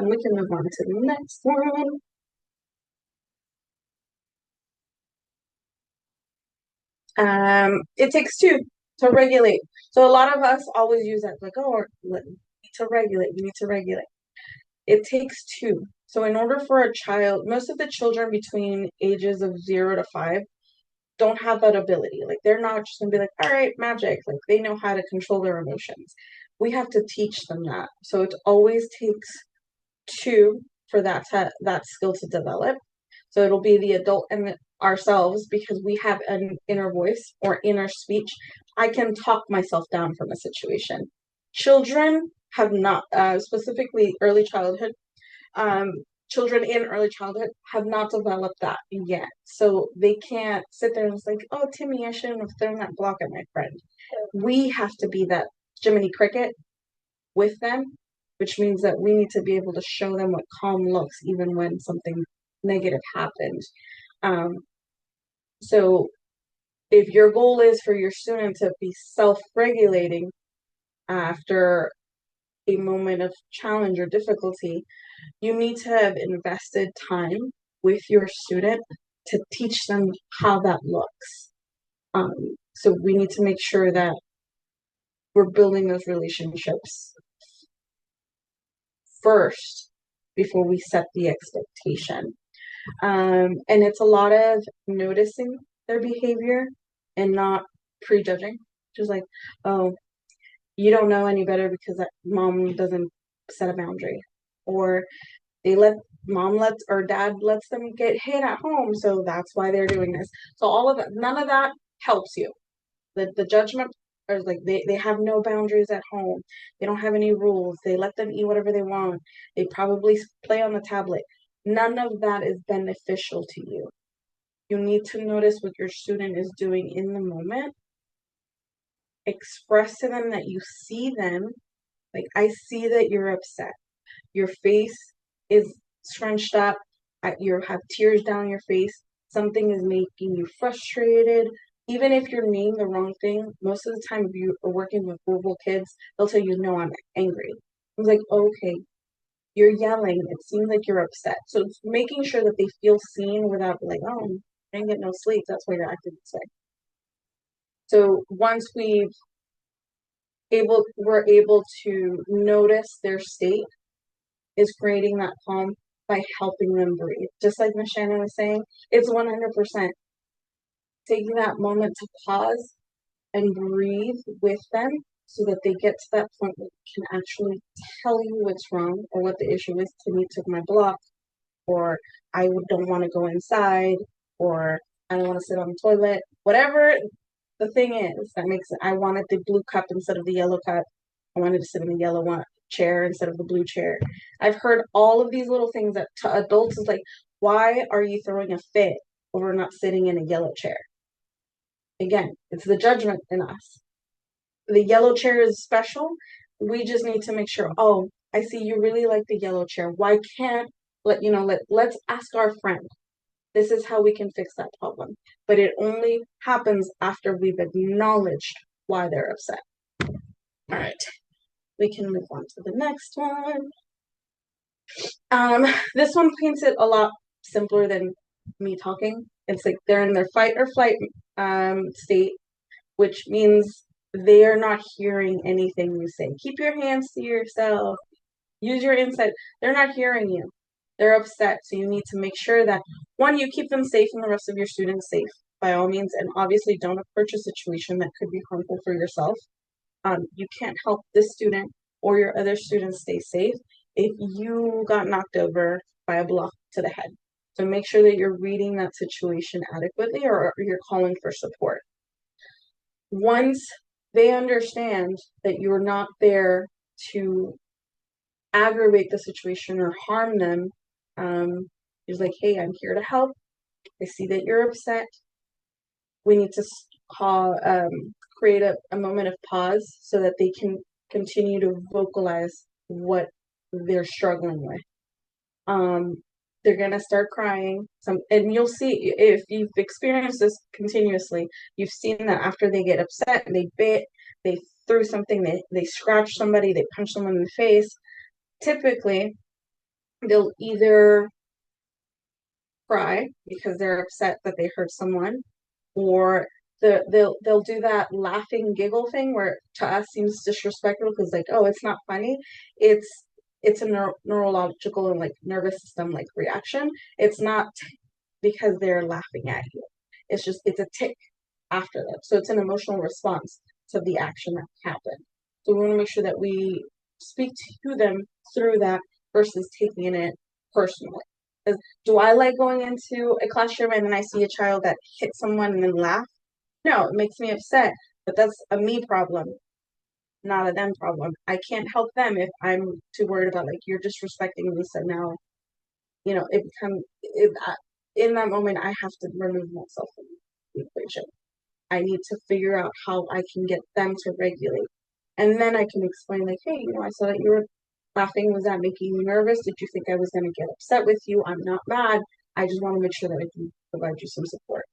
We can move on to the next one. It takes two to regulate. So a lot of us always use that like, oh, you need to regulate, you need to regulate. It takes two. So in order for a child, most of the children between ages of 0 to 5 don't have that ability. Like they're not just gonna be like, all right, magic. Like they know how to control their emotions. We have to teach them that. So it always takes two for that skill to develop. So it'll be the adult and ourselves, because we have an inner voice or inner speech. I can talk myself down from a situation. Children have not, specifically early childhood, children in early childhood have not developed that yet. So they can't sit there and it's like, oh, Timmy, I shouldn't have thrown that block at my friend. We have to be that Jiminy Cricket with them, which means that we need to be able to show them what calm looks even when something negative happens. So if your goal is for your student to be self-regulating after a moment of challenge or difficulty, you need to have invested time with your student to teach them how that looks. So we need to make sure that we're building those relationships first before we set the expectation. And it's a lot of noticing their behavior and not prejudging. Just like, oh, you don't know any better because that mom doesn't set a boundary, or mom lets or dad lets them get hit at home, so that's why they're doing this. So all of that, none of that helps you. The judgment or like they have no boundaries at home. They don't have any rules. They let them eat whatever they want. They probably play on the tablet. None of that is beneficial to you. You need to notice what your student is doing in the moment. Express to them that you see them. Like, I see that you're upset. Your face is scrunched up. You have tears down your face. Something is making you frustrated. Even if you're naming the wrong thing, most of the time if you are working with verbal kids, they'll tell you, no, I'm angry. I was like, okay, you're yelling. It seems like you're upset. So it's making sure that they feel seen without like, oh, I didn't get no sleep. That's why you're acting this way. So once we're able to notice their state, is creating that calm by helping them breathe. Just like Ms. Shannon was saying, it's 100% taking that moment to pause and breathe with them so that they get to that point where they can actually tell you what's wrong or what the issue is. Timmy took my block, or don't want to go inside, or I don't want to sit on the toilet. Whatever the thing is that makes it, I wanted the blue cup instead of the yellow cup. I wanted to sit in the yellow one chair instead of the blue chair. I've heard all of these little things that to adults is like, why are you throwing a fit over not sitting in a yellow chair? Again, it's the judgment in us. The yellow chair is special. We just need to make sure, oh, I see you really like the yellow chair. Why can't let's ask our friend. This is how we can fix that problem. But it only happens after we've acknowledged why they're upset. All right, we can move on to the next one. This one paints it a lot simpler than me talking. It's like they're in their fight or flight state, which means they are not hearing anything you say. Keep your hands to yourself. Use your insight. They're not hearing you. They're upset. So you need to make sure that, one, you keep them safe and the rest of your students safe by all means. And obviously don't approach a situation that could be harmful for yourself. You can't help this student or your other students stay safe if you got knocked over by a block to the head. So make sure that you're reading that situation adequately, or you're calling for support. Once they understand that you're not there to aggravate the situation or harm them, it's like, hey, I'm here to help. I see that you're upset. We need to create a moment of pause so that they can continue to vocalize what they're struggling with. They're gonna start crying. And you'll see, if you've experienced this continuously, you've seen that after they get upset, they bit, they threw something, they scratched somebody, they punched someone in the face. Typically, they'll either cry because they're upset that they hurt someone, or they'll do that laughing giggle thing where to us seems disrespectful because like, oh, it's not funny. It's a neurological and like nervous system like reaction. It's not because they're laughing at you. It's a tick after them. So it's an emotional response to the action that happened. So we want to make sure that we speak to them through that versus taking it personally. Because do I like going into a classroom and then I see a child that hit someone and then laugh? No, it makes me upset. But that's a me problem, not a them problem. I can't help them if I'm too worried about like, you're disrespecting me, so now, in that moment I have to remove myself from the equation. I need to figure out how I can get them to regulate. And then I can explain like, hey, I saw that you were laughing. Was that making you nervous? Did you think I was going to get upset with you? I'm not mad. I just want to make sure that I can provide you some support.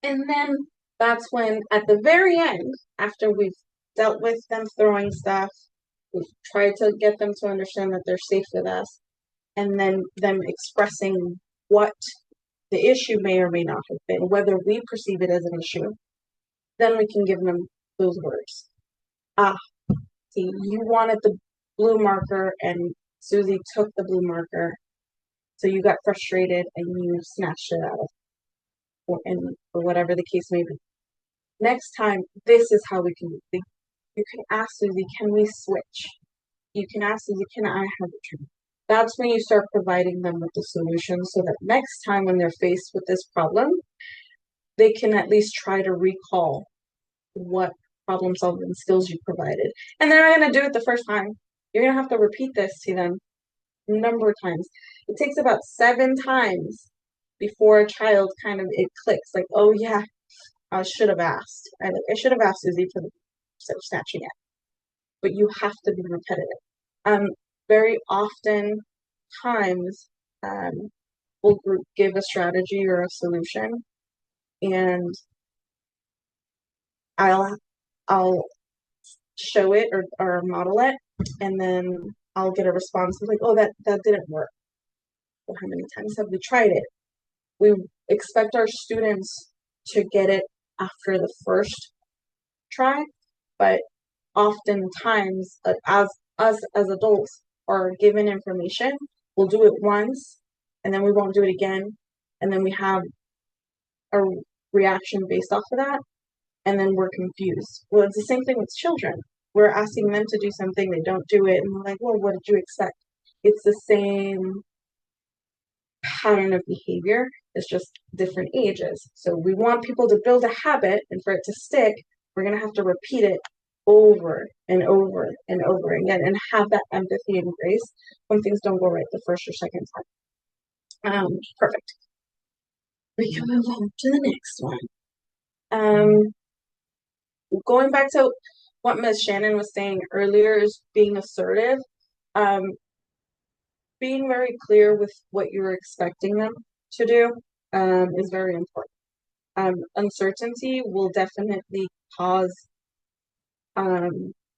And then that's when, at the very end, after we've dealt with them throwing stuff, we've tried to get them to understand that they're safe with us, and then them expressing what the issue may or may not have been, whether we perceive it as an issue, then we can give them those words. See, you wanted the blue marker and Susie took the blue marker, so you got frustrated and you snatched it out of, or whatever the case may be. Next time, this is how we can do it. You can ask Susie, can we switch? You can ask Susie, can I have a turn? That's when you start providing them with the solution so that next time when they're faced with this problem, they can at least try to recall what problem solving skills you provided. And they're not going to do it the first time. You're going to have to repeat this to them a number of times. It takes about 7 times before a child it clicks, like, oh yeah, I should have asked. I should have asked Susie instead of snatching it. But you have to be repetitive. Very often times, we'll give a strategy or a solution, and I'll show it or model it, and then I'll get a response like, oh, that didn't work. Well, how many times have we tried it? We expect our students to get it after the first try, but oftentimes, as us as adults are given information, we'll do it once, and then we won't do it again, and then we have a reaction based off of that, and then we're confused. Well, it's the same thing with children. We're asking them to do something, they don't do it, and we're like, well, what did you expect? It's the same pattern of behavior. It's just different ages. So we want people to build a habit, and for it to stick, we're going to have to repeat it over and over and over again and have that empathy and grace when things don't go right the first or second time. Perfect. We can move on to the next one. Going back to what Ms. Shannon was saying earlier is being assertive. Being very clear with what you're expecting them to do is very important. Uncertainty will definitely cause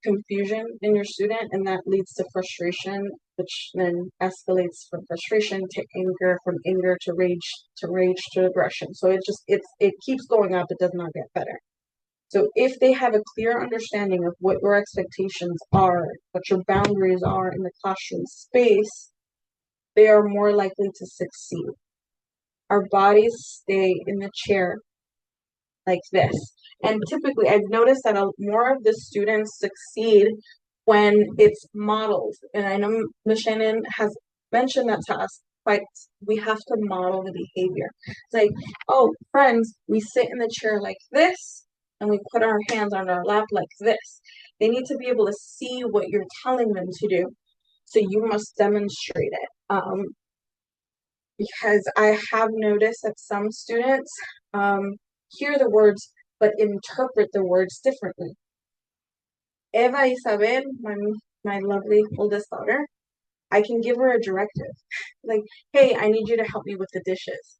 confusion in your student, and that leads to frustration, which then escalates from frustration to anger, from anger to rage to aggression. So it keeps going up. It does not get better. So if they have a clear understanding of what your expectations are, what your boundaries are in the classroom space, they are more likely to succeed. Our bodies stay in the chair like this. And typically, I've noticed that more of the students succeed when it's modeled. And I know Ms. Shannon has mentioned that to us, but we have to model the behavior. It's like, oh, friends, we sit in the chair like this, and we put our hands on our lap like this. They need to be able to see what you're telling them to do. So you must demonstrate it. Because I have noticed that some students hear the words but interpret the words differently. Eva Isabel, my lovely oldest daughter, I can give her a directive. Like, hey, I need you to help me with the dishes.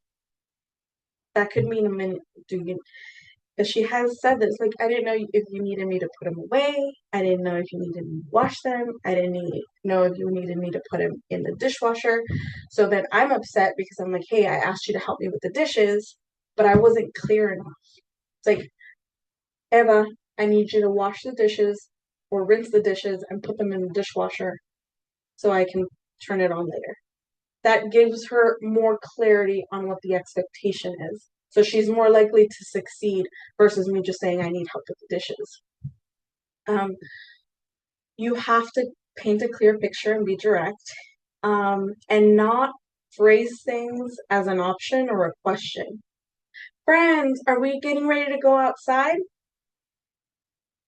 That could mean a minute. Because she has said this, like, I didn't know if you needed me to put them away. I didn't know if you needed me to wash them. I didn't know if you needed me to put them in the dishwasher. So then I'm upset because I'm like, hey, I asked you to help me with the dishes, but I wasn't clear enough. It's like, Eva, I need you to wash the dishes or rinse the dishes and put them in the dishwasher so I can turn it on later. That gives her more clarity on what the expectation is. So she's more likely to succeed versus me just saying I need help with the dishes. You have to paint a clear picture and be direct, and not phrase things as an option or a question. Friends, are we getting ready to go outside?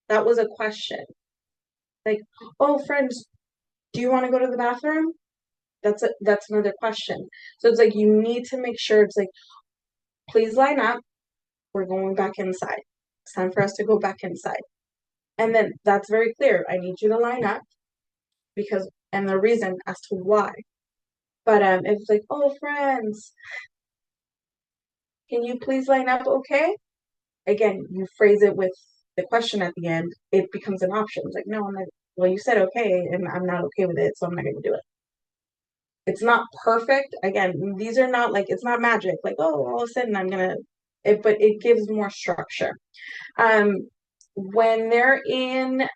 That was a question. Like, oh, friends, do you want to go to the bathroom? That's another question. So it's like you need to make sure it's like, please line up. We're going back inside. It's time for us to go back inside. And then that's very clear. I need you to line up and the reason as to why. But if it's like, oh, friends, can you please line up, okay? Again, you phrase it with the question at the end. It becomes an option. It's like, no, I'm not. Well, you said okay, and I'm not okay with it, so I'm not going to do it. It's not perfect. Again, these are not like, it's not magic. Like, oh, all of a sudden I'm going to, but it gives more structure. When they're in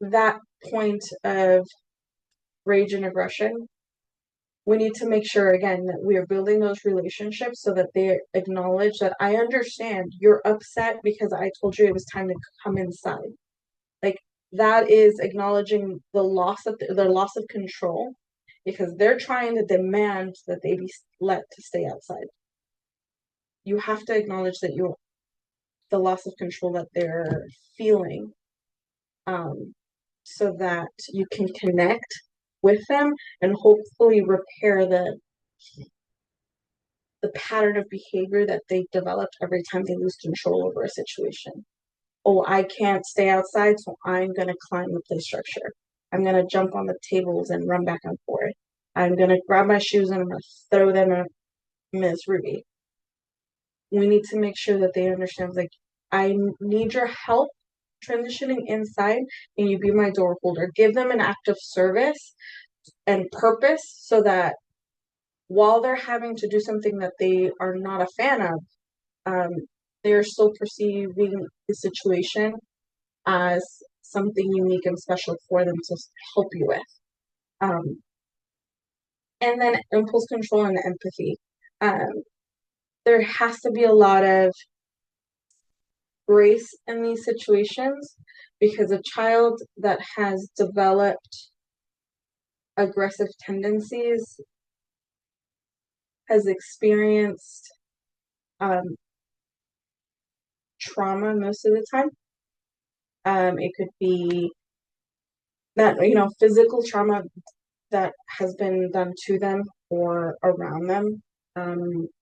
that point of rage and aggression, we need to make sure, again, that we are building those relationships so that they acknowledge that I understand you're upset because I told you it was time to come inside. Like, that is acknowledging the loss of control, because they're trying to demand that they be let to stay outside. You have to acknowledge that the loss of control that they're feeling, so that you can connect with them and hopefully repair the pattern of behavior that they developed every time they lose control over a situation. Oh, I can't stay outside, so I'm going to climb the play structure. I'm going to jump on the tables and run back and forth. I'm going to grab my shoes and I'm going to throw them at Ms. Ruby. We need to make sure that they understand, like, I need your help transitioning inside, and you be my door holder. Give them an act of service and purpose so that while they're having to do something that they are not a fan of, they're still perceiving the situation as something unique and special for them to help you with. And then impulse control and empathy. There has to be a lot of grace in these situations, because a child that has developed aggressive tendencies has experienced trauma most of the time. It could be not, physical trauma that has been done to them or around them.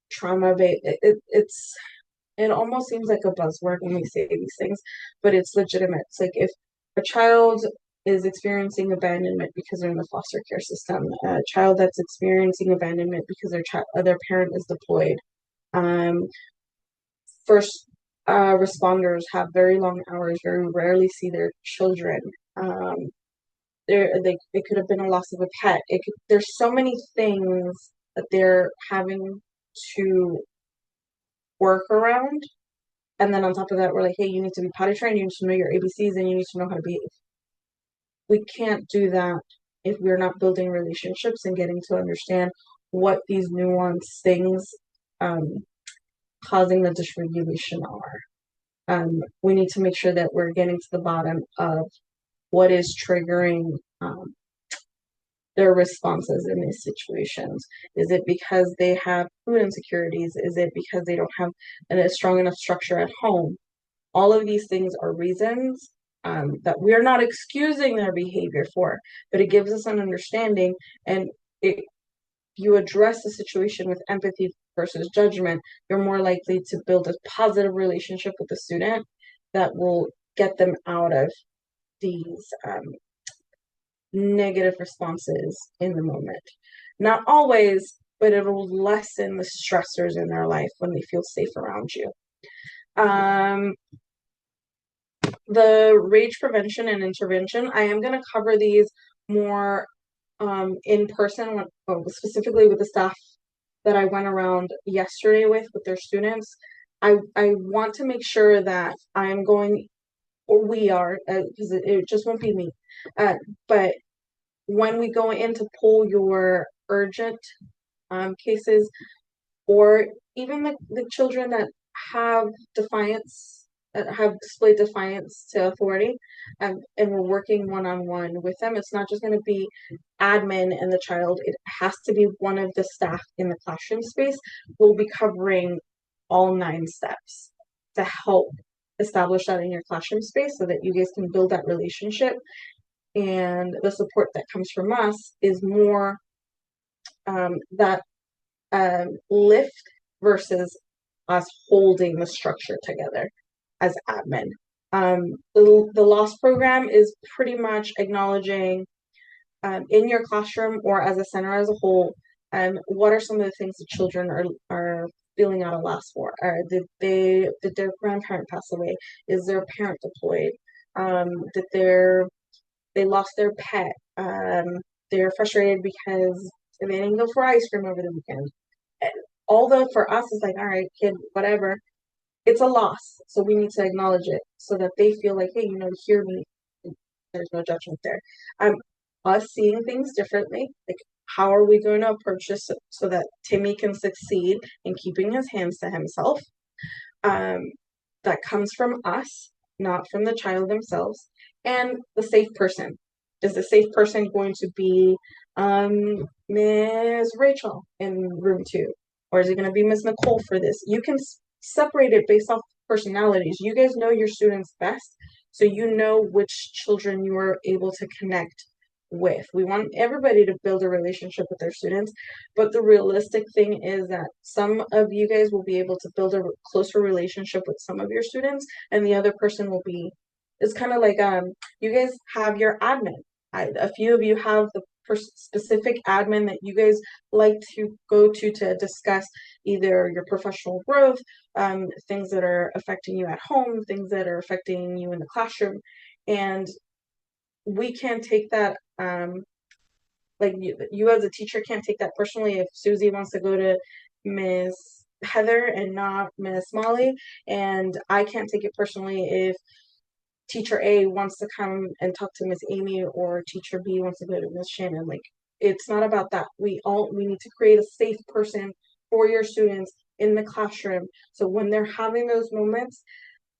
Trauma, it almost seems like a buzzword when we say these things, but it's legitimate. It's like if a child is experiencing abandonment because they're in the foster care system, a child that's experiencing abandonment because their parent is deployed. First responders have very long hours, very rarely see their children. It could have been a loss of a pet. There's so many things that they're having to work around. And then on top of that, we're like, hey, you need to be potty trained, you need to know your ABCs, and you need to know how to behave. We can't do that if we're not building relationships and getting to understand what these nuanced things causing the dysregulation are. We need to make sure that we're getting to the bottom of what is triggering their responses in these situations. Is it because they have food insecurities? Is it because they don't have a strong enough structure at home? All of these things are reasons that we're not excusing their behavior for, but it gives us an understanding, and you address the situation with empathy versus judgment, you're more likely to build a positive relationship with the student that will get them out of these negative responses in the moment. Not always, but it'll lessen the stressors in their life when they feel safe around you. The rage prevention and intervention, I am going to cover these more in person, specifically with the staff that I went around yesterday with their students. I want to make sure that I am going, or we are, because it just won't be me, but when we go in to pull your urgent cases, or even the children that have defiance, that have displayed defiance to authority, and we're working one-on-one with them. It's not just going to be admin and the child. It has to be one of the staff in the classroom space. We'll be covering all 9 steps to help establish that in your classroom space so that you guys can build that relationship. And the support that comes from us is more that lift versus us holding the structure together as admin. The loss program is pretty much acknowledging in your classroom or as a center as a whole, what are some of the things that children are feeling out of loss for? Did their grandparent pass away? Is their parent deployed? Did they lost their pet? They're frustrated because they didn't go for ice cream over the weekend. Although for us, it's like, all right, kid, whatever. It's a loss, so we need to acknowledge it so that they feel like, hey, hear me. There's no judgment there. Us seeing things differently, like how are we going to approach this so that Timmy can succeed in keeping his hands to himself? That comes from us, not from the child themselves. And the safe person. Is the safe person going to be Ms. Rachel in room 2? Or is it going to be Ms. Nicole for this? You can separate it based off personalities. You guys know your students best, so you know which children you are able to connect with. We want everybody to build a relationship with their students, but the realistic thing is that some of you guys will be able to build a closer relationship with some of your students, and the other person will be, it's kind of like you guys have your admin. A few of you have the specific admin that you guys like to go to discuss either your professional growth, things that are affecting you at home, things that are affecting you in the classroom. And we can't take that, like you as a teacher can't take that personally if Susie wants to go to Miss Heather and not Miss Molly, and I can't take it personally if teacher A wants to come and talk to Miss Amy, or teacher B wants to go to Miss Shannon. Like, it's not about that. We need to create a safe person for your students in the classroom. So when they're having those moments,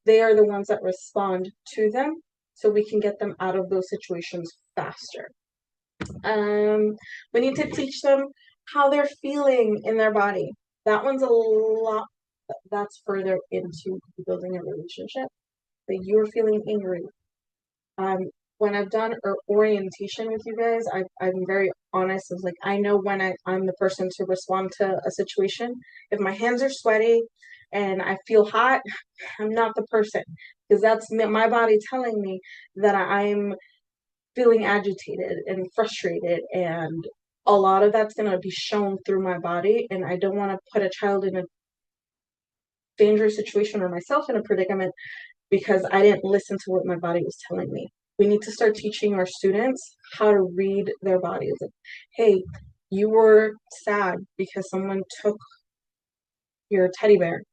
they are the ones that respond to them, so we can get them out of those situations faster. We need to teach them how they're feeling in their body. That one's a lot, that's further into building a relationship. That you're feeling angry. When I've done orientation with you guys, I'm very honest. It's like, I know when I'm the person to respond to a situation. If my hands are sweaty and I feel hot, I'm not the person, because that's my body telling me that I'm feeling agitated and frustrated, and a lot of that's going to be shown through my body, and I don't want to put a child in a dangerous situation or myself in a predicament because I didn't listen to what my body was telling me. We need to start teaching our students how to read their bodies. Like, hey, you were sad because someone took your teddy bear.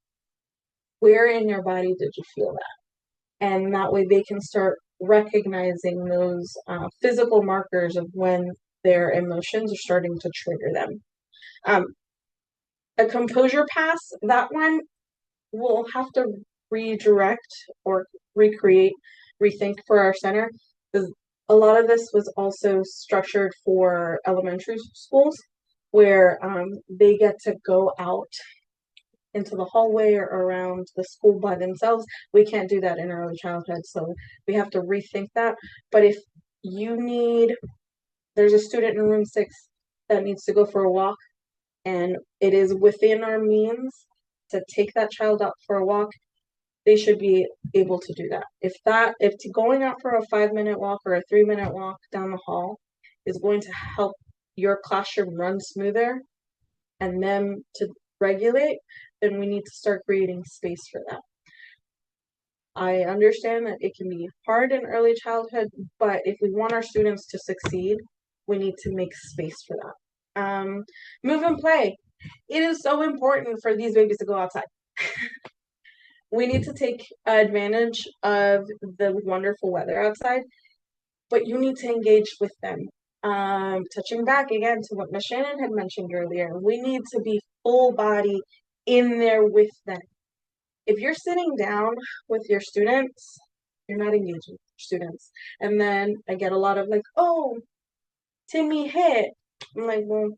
Where in your body did you feel that? And that way they can start recognizing those physical markers of when their emotions are starting to trigger them. A composure pass, that one we'll have to redirect or rethink for our center, because a lot of this was also structured for elementary schools where they get to go out into the hallway or around the school by themselves. We can't do that in early childhood, so we have to rethink that. But if there's a student in room 6 that needs to go for a walk, and it is within our means to take that child out for a walk, they should be able to do that. If going out for a 5-minute walk or a 3-minute walk down the hall is going to help your classroom run smoother and them to regulate, then we need to start creating space for that. I understand that it can be hard in early childhood, but if we want our students to succeed, we need to make space for that. Move and play. It is so important for these babies to go outside. We need to take advantage of the wonderful weather outside, but you need to engage with them. Touching back again to what Ms. Shannon had mentioned earlier, we need to be full body in there with them. If you're sitting down with your students, you're not engaging with your students. And then I get a lot of like, oh, Timmy hit. I'm like, well,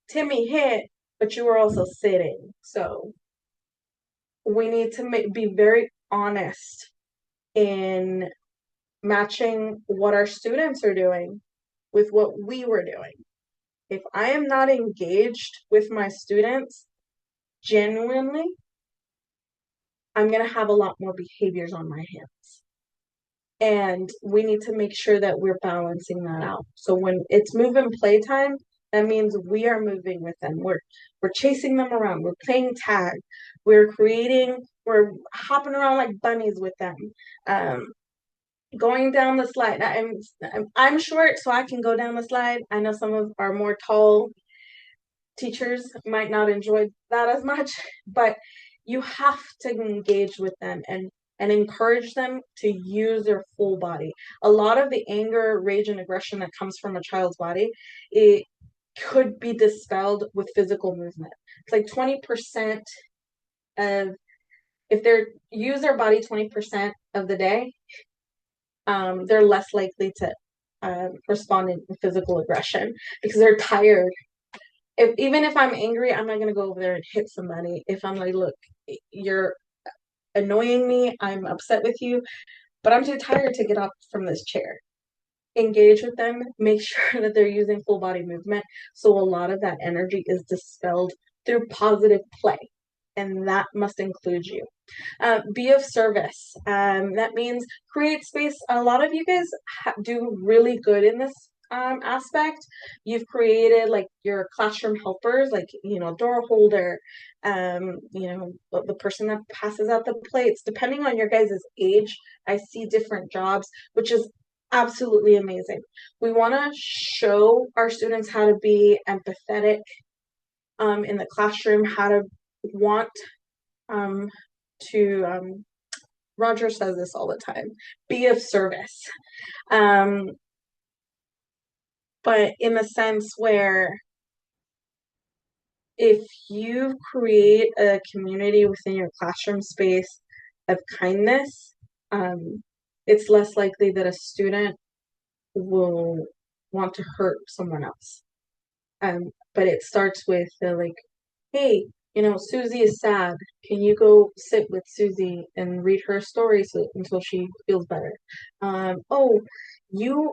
Timmy hit, but you were also sitting. So we need to be very honest in matching what our students are doing with what we were doing. If I am not engaged with my students genuinely, I'm going to have a lot more behaviors on my hands. And we need to make sure that we're balancing that out. So when it's move and play time, that means we are moving with them. We're chasing them around. We're playing tag. We're hopping around like bunnies with them. Going down the slide. I'm short, so I can go down the slide. I know some of our more tall teachers might not enjoy that as much, but you have to engage with them and encourage them to use their full body. A lot of the anger, rage, and aggression that comes from a child's body, it could be dispelled with physical movement. It's like 20% of, if they use their body 20% of the day, they're less likely to respond in physical aggression because they're tired. Even if I'm angry, I'm not going to go over there and hit somebody. If I'm like, look, you're annoying me, I'm upset with you, but I'm too tired to get up from this chair. Engage with them, make sure that they're using full body movement, so a lot of that energy is dispelled through positive play, and that must include you. Be of service. That means create space. A lot of you guys do really good in this aspect. You've created like your classroom helpers, like, door holder, the person that passes out the plates. Depending on your guys' age, I see different jobs, which is absolutely amazing. We want to show our students how to be empathetic in the classroom, how to want Roger says this all the time, be of service. But in the sense where if you create a community within your classroom space of kindness, it's less likely that a student will want to hurt someone else. But it starts with like, hey, Susie is sad. Can you go sit with Susie and read her story until she feels better? Oh, you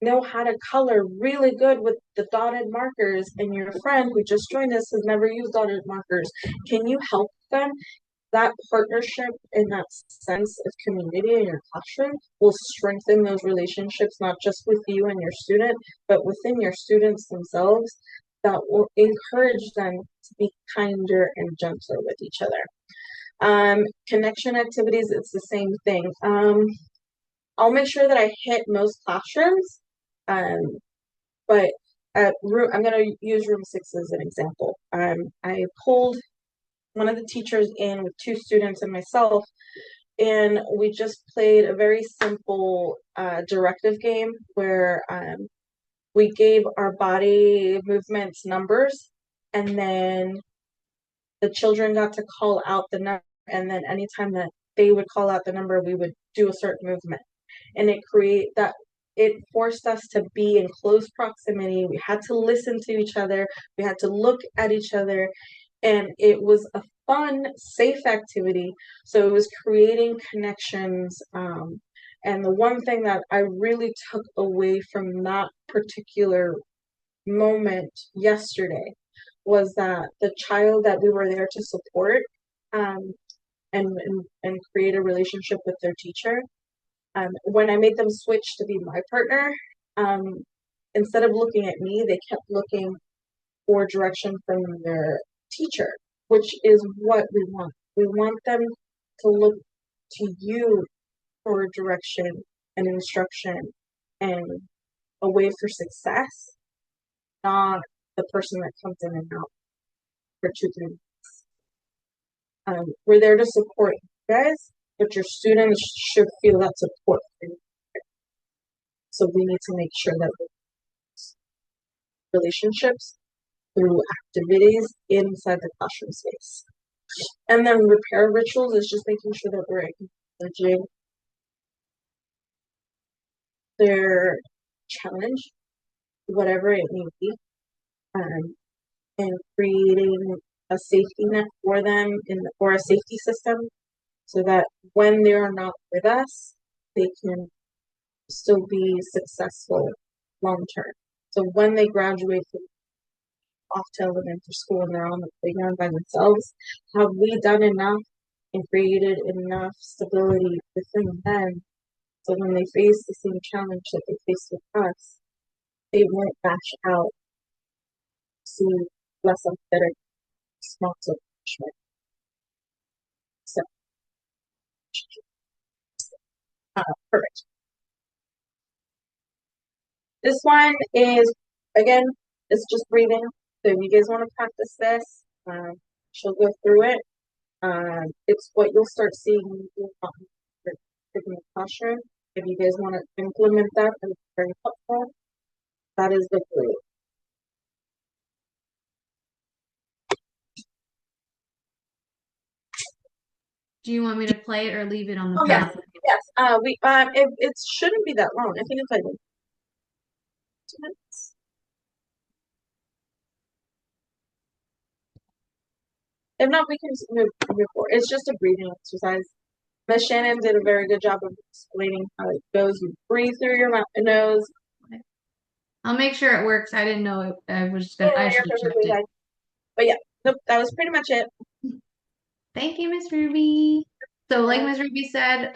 know how to color really good with the dotted markers, and your friend who just joined us has never used dotted markers. Can you help them? That partnership and that sense of community in your classroom will strengthen those relationships, not just with you and your student, but within your students themselves. That will encourage them to be kinder and gentler with each other. Connection activities, it's the same thing. I'll make sure that I hit most classrooms, but I'm going to use room 6 as an example. I pulled one of the teachers in with 2 students and myself, and we just played a very simple directive game where we gave our body movements numbers, and then the children got to call out the number, and then anytime that they would call out the number, we would do a certain movement. And it forced us to be in close proximity. We had to listen to each other. We had to look at each other. And it was a fun, safe activity. So it was creating connections. And the one thing that I really took away from that particular moment yesterday was that the child that we were there to support, and create a relationship with their teacher, when I made them switch to be my partner, instead of looking at me, they kept looking for direction from their teacher, which is what we want. We want them to look to you for direction and instruction and a way for success, not the person that comes in and out for 2-3 months. We're there to support you guys, but your students should feel that support from you. So we need to make sure that relationships through activities inside the classroom space. And then repair rituals is just making sure that we're acknowledging their challenge, whatever it may be, and creating a safety net for them or a safety system so that when they're not with us, they can still be successful long term. So when they graduate from off to elementary school and they're on the playground by themselves, have we done enough and created enough stability within them so when they face the same challenge that they face with us, they won't bash out, see less of better, not so punishment. So, perfect. This one is, again, it's just breathing. So if you guys want to practice this, she'll go through it. It's what you'll start seeing in the classroom. If you guys want to implement that, and it's very helpful. That is the glue. Do you want me to play it or leave it on the Oh yes, PowerPoint? yes. It shouldn't be that long. I think it's like 2 minutes. If not, we can move forward. It's just a breathing exercise. Miss Shannon did a very good job of explaining how it goes. You breathe through your nose. I'll make sure it works. I didn't know it. I should have checked it. But yeah, nope, that was pretty much it. Thank you, Miss Ruby. So like Miss Ruby said,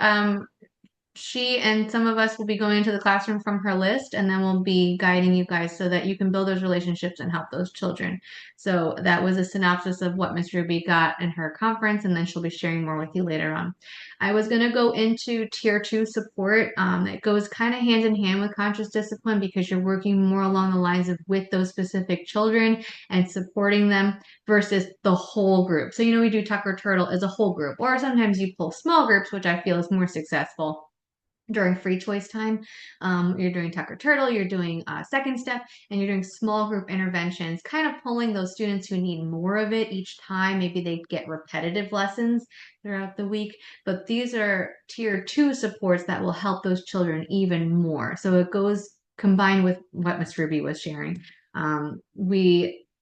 she and some of us will be going into the classroom from her list, and then we'll be guiding you guys so that you can build those relationships and help those children. So that was a synopsis of what Miss Ruby got in her conference, and then she'll be sharing more with you later on. I was going to go into tier 2 support. It goes kind of hand in hand with conscious discipline because you're working more along the lines of with those specific children and supporting them versus the whole group. So, we do Tucker Turtle as a whole group, or sometimes you pull small groups, which I feel is more successful. during free choice time. You're doing Tucker Turtle, you're doing second step, and you're doing small group interventions, kind of pulling those students who need more of it each time. Maybe they get repetitive lessons throughout the week, but these are tier 2 supports that will help those children even more. So it goes combined with what Miss Ruby was sharing.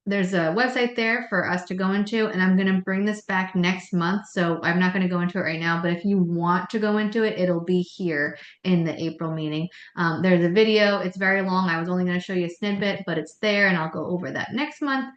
There's a website there for us to go into, and I'm going to bring this back next month. So I'm not going to go into it right now, but if you want to go into it, it'll be here in the April meeting. There's a video. It's very long. I was only going to show you a snippet, but it's there, and I'll go over that next month.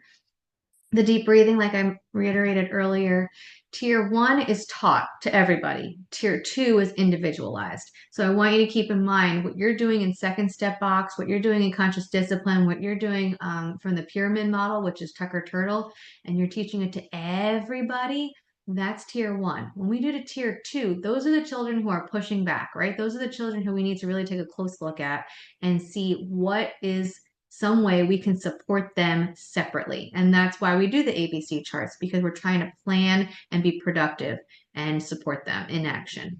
The deep breathing, like I reiterated earlier, tier 1 is taught to everybody. Tier 2 is individualized. So I want you to keep in mind what you're doing in second step box, what you're doing in conscious discipline, what you're doing from the pyramid model, which is Tucker Turtle, and you're teaching it to everybody. That's tier 1. When we do to tier 2, those are the children who are pushing back, right? Those are the children who we need to really take a close look at and see what is some way we can support them separately. And that's why we do the ABC charts, because we're trying to plan and be productive and support them in action.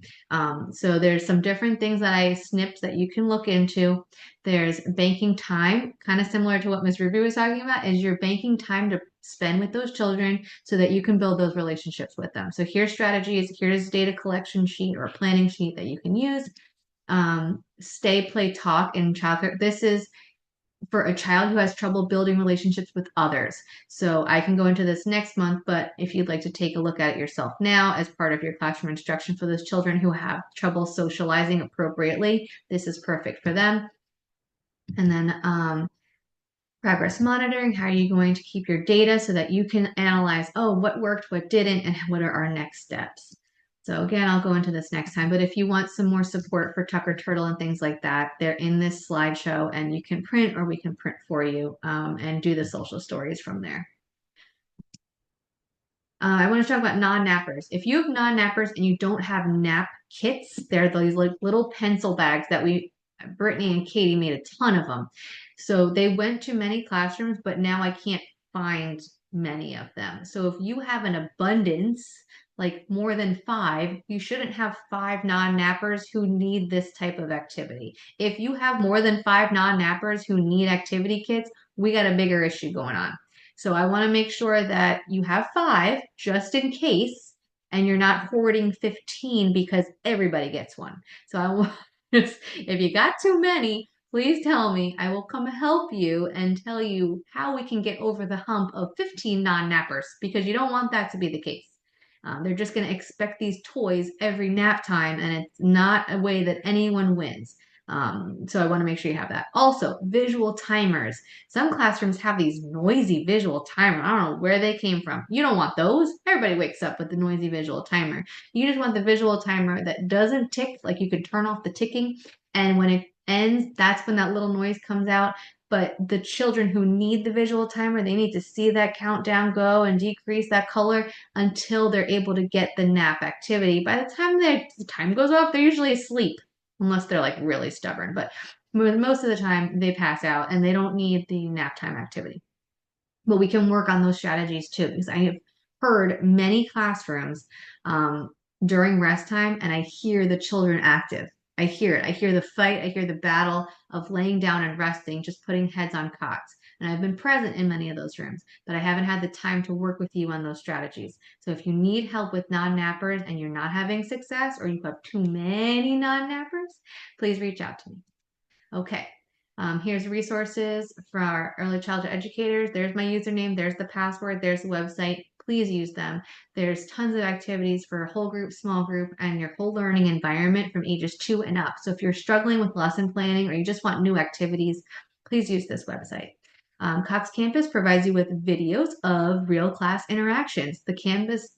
So there's some different things that I snipped that you can look into. There's banking time, kind of similar to what Ms. Ruby was talking about, is your banking time to spend with those children so that you can build those relationships with them. So here's strategies, here's data collection sheet or planning sheet that you can use. Stay, play, talk in childcare. This is for a child who has trouble building relationships with others. So I can go into this next month, but if you'd like to take a look at it yourself now as part of your classroom instruction for those children who have trouble socializing appropriately, this is perfect for them. And then progress monitoring, how are you going to keep your data so that you can analyze, oh, what worked, what didn't, and what are our next steps? So again, I'll go into this next time, but if you want some more support for Tucker Turtle and things like that, they're in this slideshow and you can print or we can print for you and do the social stories from there. I want to talk about non-nappers. If you have non-nappers and you don't have nap kits, they're these like little pencil bags that Brittany and Katie made a ton of them. So they went to many classrooms, but now I can't find many of them. So if you have an abundance, like more than 5, you shouldn't have 5 non-nappers who need this type of activity. If you have more than 5 non-nappers who need activity kits, we got a bigger issue going on. So I want to make sure that you have 5 just in case, and you're not hoarding 15 because everybody gets one. So I want, if you got too many, please tell me. I will come help you and tell you how we can get over the hump of 15 non-nappers, because you don't want that to be the case. They're just going to expect these toys every nap time, and it's not a way that anyone wins. So I want to make sure you have that. Also, visual timers. Some classrooms have these noisy visual timers. I don't know where they came from. You don't want those. Everybody wakes up with the noisy visual timer. You just want the visual timer that doesn't tick, like you can turn off the ticking, and when it ends, that's when that little noise comes out. But the children who need the visual timer, they need to see that countdown go and decrease that color until they're able to get the nap activity. By the time the time goes off, they're usually asleep, unless they're like really stubborn. But most of the time, they pass out and they don't need the nap time activity. But we can work on those strategies too, because I have heard many classrooms during rest time, and I hear the children active. I hear it. I hear the fight. I hear the battle of laying down and resting, just putting heads on cots. And I've been present in many of those rooms, but I haven't had the time to work with you on those strategies. So if you need help with non-nappers and you're not having success, or you have too many non-nappers, please reach out to me. Okay. Here's resources for our early childhood educators. There's my username. There's the password. There's the website. Please use them. There's tons of activities for whole group, small group, and your whole learning environment from ages 2 and up. So if you're struggling with lesson planning or you just want new activities, please use this website. Cox Campus provides you with videos of real class interactions. The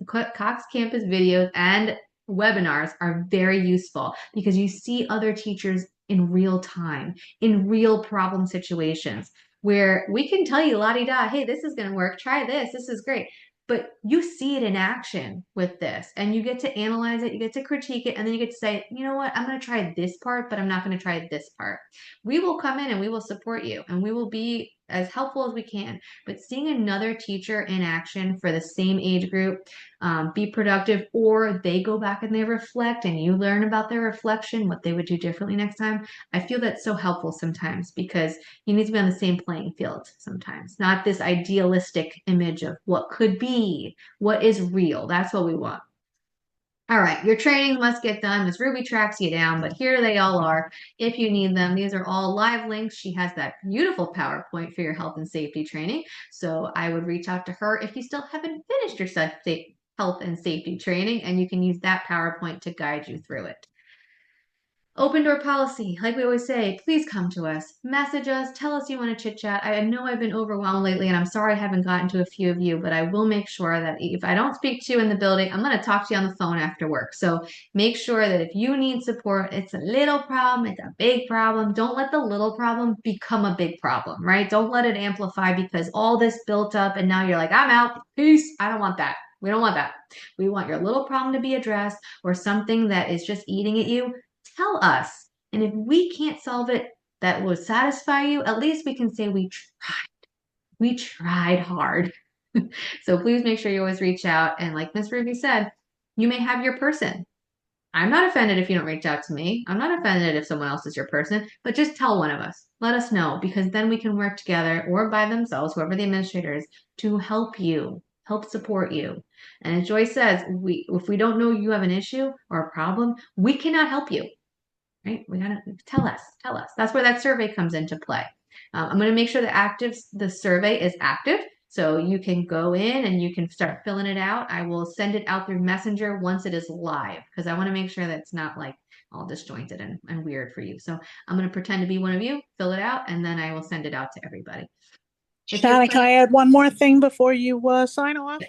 Cox Campus videos and webinars are very useful because you see other teachers in real time, in real problem situations, where we can tell you la-di-da, hey, this is going to work, try this is great. But you see it in action with this, and you get to analyze it, you get to critique it, and then you get to say, you know what, I'm going to try this part, but I'm not going to try this part. We will come in and we will support you, and we will be as helpful as we can. But seeing another teacher in action for the same age group, be productive, or they go back and they reflect and you learn about their reflection, what they would do differently next time. I feel that's so helpful sometimes because you need to be on the same playing field sometimes, not this idealistic image of what could be, what is real. That's what we want. All right, your trainings must get done. Miss Ruby tracks you down, but here they all are if you need them. These are all live links. She has that beautiful PowerPoint for your health and safety training. So I would reach out to her if you still haven't finished your health and safety training, and you can use that PowerPoint to guide you through it. Open door policy, like we always say, please come to us, message us, tell us you want to chit chat. I know I've been overwhelmed lately and I'm sorry I haven't gotten to a few of you, but I will make sure that if I don't speak to you in the building, I'm going to talk to you on the phone after work. So make sure that if you need support, it's a little problem, it's a big problem. Don't let the little problem become a big problem, right? Don't let it amplify because all this built up and now you're like, I'm out, peace. I don't want that. We don't want that. We want your little problem to be addressed or something that is just eating at you. Tell us. And if we can't solve it that will satisfy you, at least we can say we tried. We tried hard. So please make sure you always reach out. And like Miss Ruby said, you may have your person. I'm not offended if you don't reach out to me. I'm not offended if someone else is your person, but just tell one of us. Let us know because then we can work together or by themselves, whoever the administrator is, to help you, help support you. And as Joyce says, if we don't know you have an issue or a problem, we cannot help you. Right? We gotta tell us. That's where that survey comes into play. I'm going to make sure the survey is active. So you can go in and you can start filling it out. I will send it out through Messenger once it is live because I want to make sure that it's not like all disjointed and weird for you. So I'm going to pretend to be one of you, fill it out, and then I will send it out to everybody. Shana, can I add one more thing before you sign off?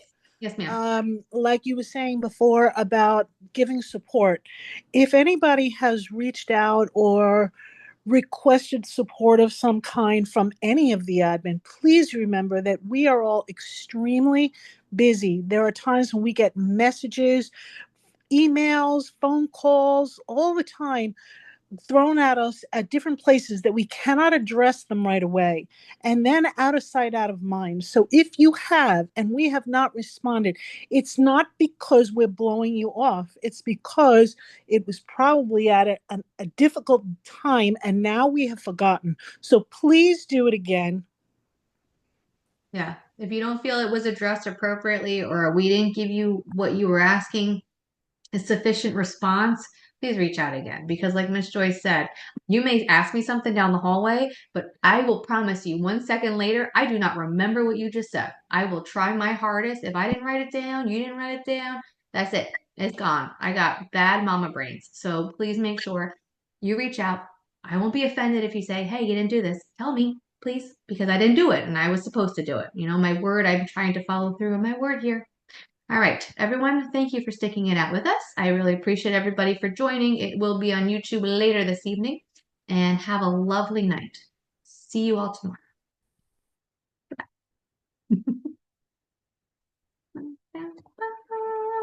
Yes, ma'am. Like you were saying before about giving support. If anybody has reached out or requested support of some kind from any of the admin, please remember that we are all extremely busy. There are times when we get messages, emails, phone calls all the time thrown at us at different places that we cannot address them right away, and then out of sight, out of mind. So if you have and we have not responded, it's not because we're blowing you off. It's because it was probably at a difficult time and now we have forgotten. So please do it again. Yeah. If you don't feel it was addressed appropriately or we didn't give you what you were asking, a sufficient response, please reach out again. Because like Miss Joyce said, you may ask me something down the hallway, but I will promise you 1 second later, I do not remember what you just said. I will try my hardest. If I didn't write it down, you didn't write it down, that's it. It's gone. I got bad mama brains. So please make sure you reach out. I won't be offended if you say, hey, you didn't do this. Tell me, please, because I didn't do it and I was supposed to do it. You know, my word, I'm trying to follow through on my word here. All right, everyone, thank you for sticking it out with us. I really appreciate everybody for joining. It will be on YouTube later this evening. And have a lovely night. See you all tomorrow.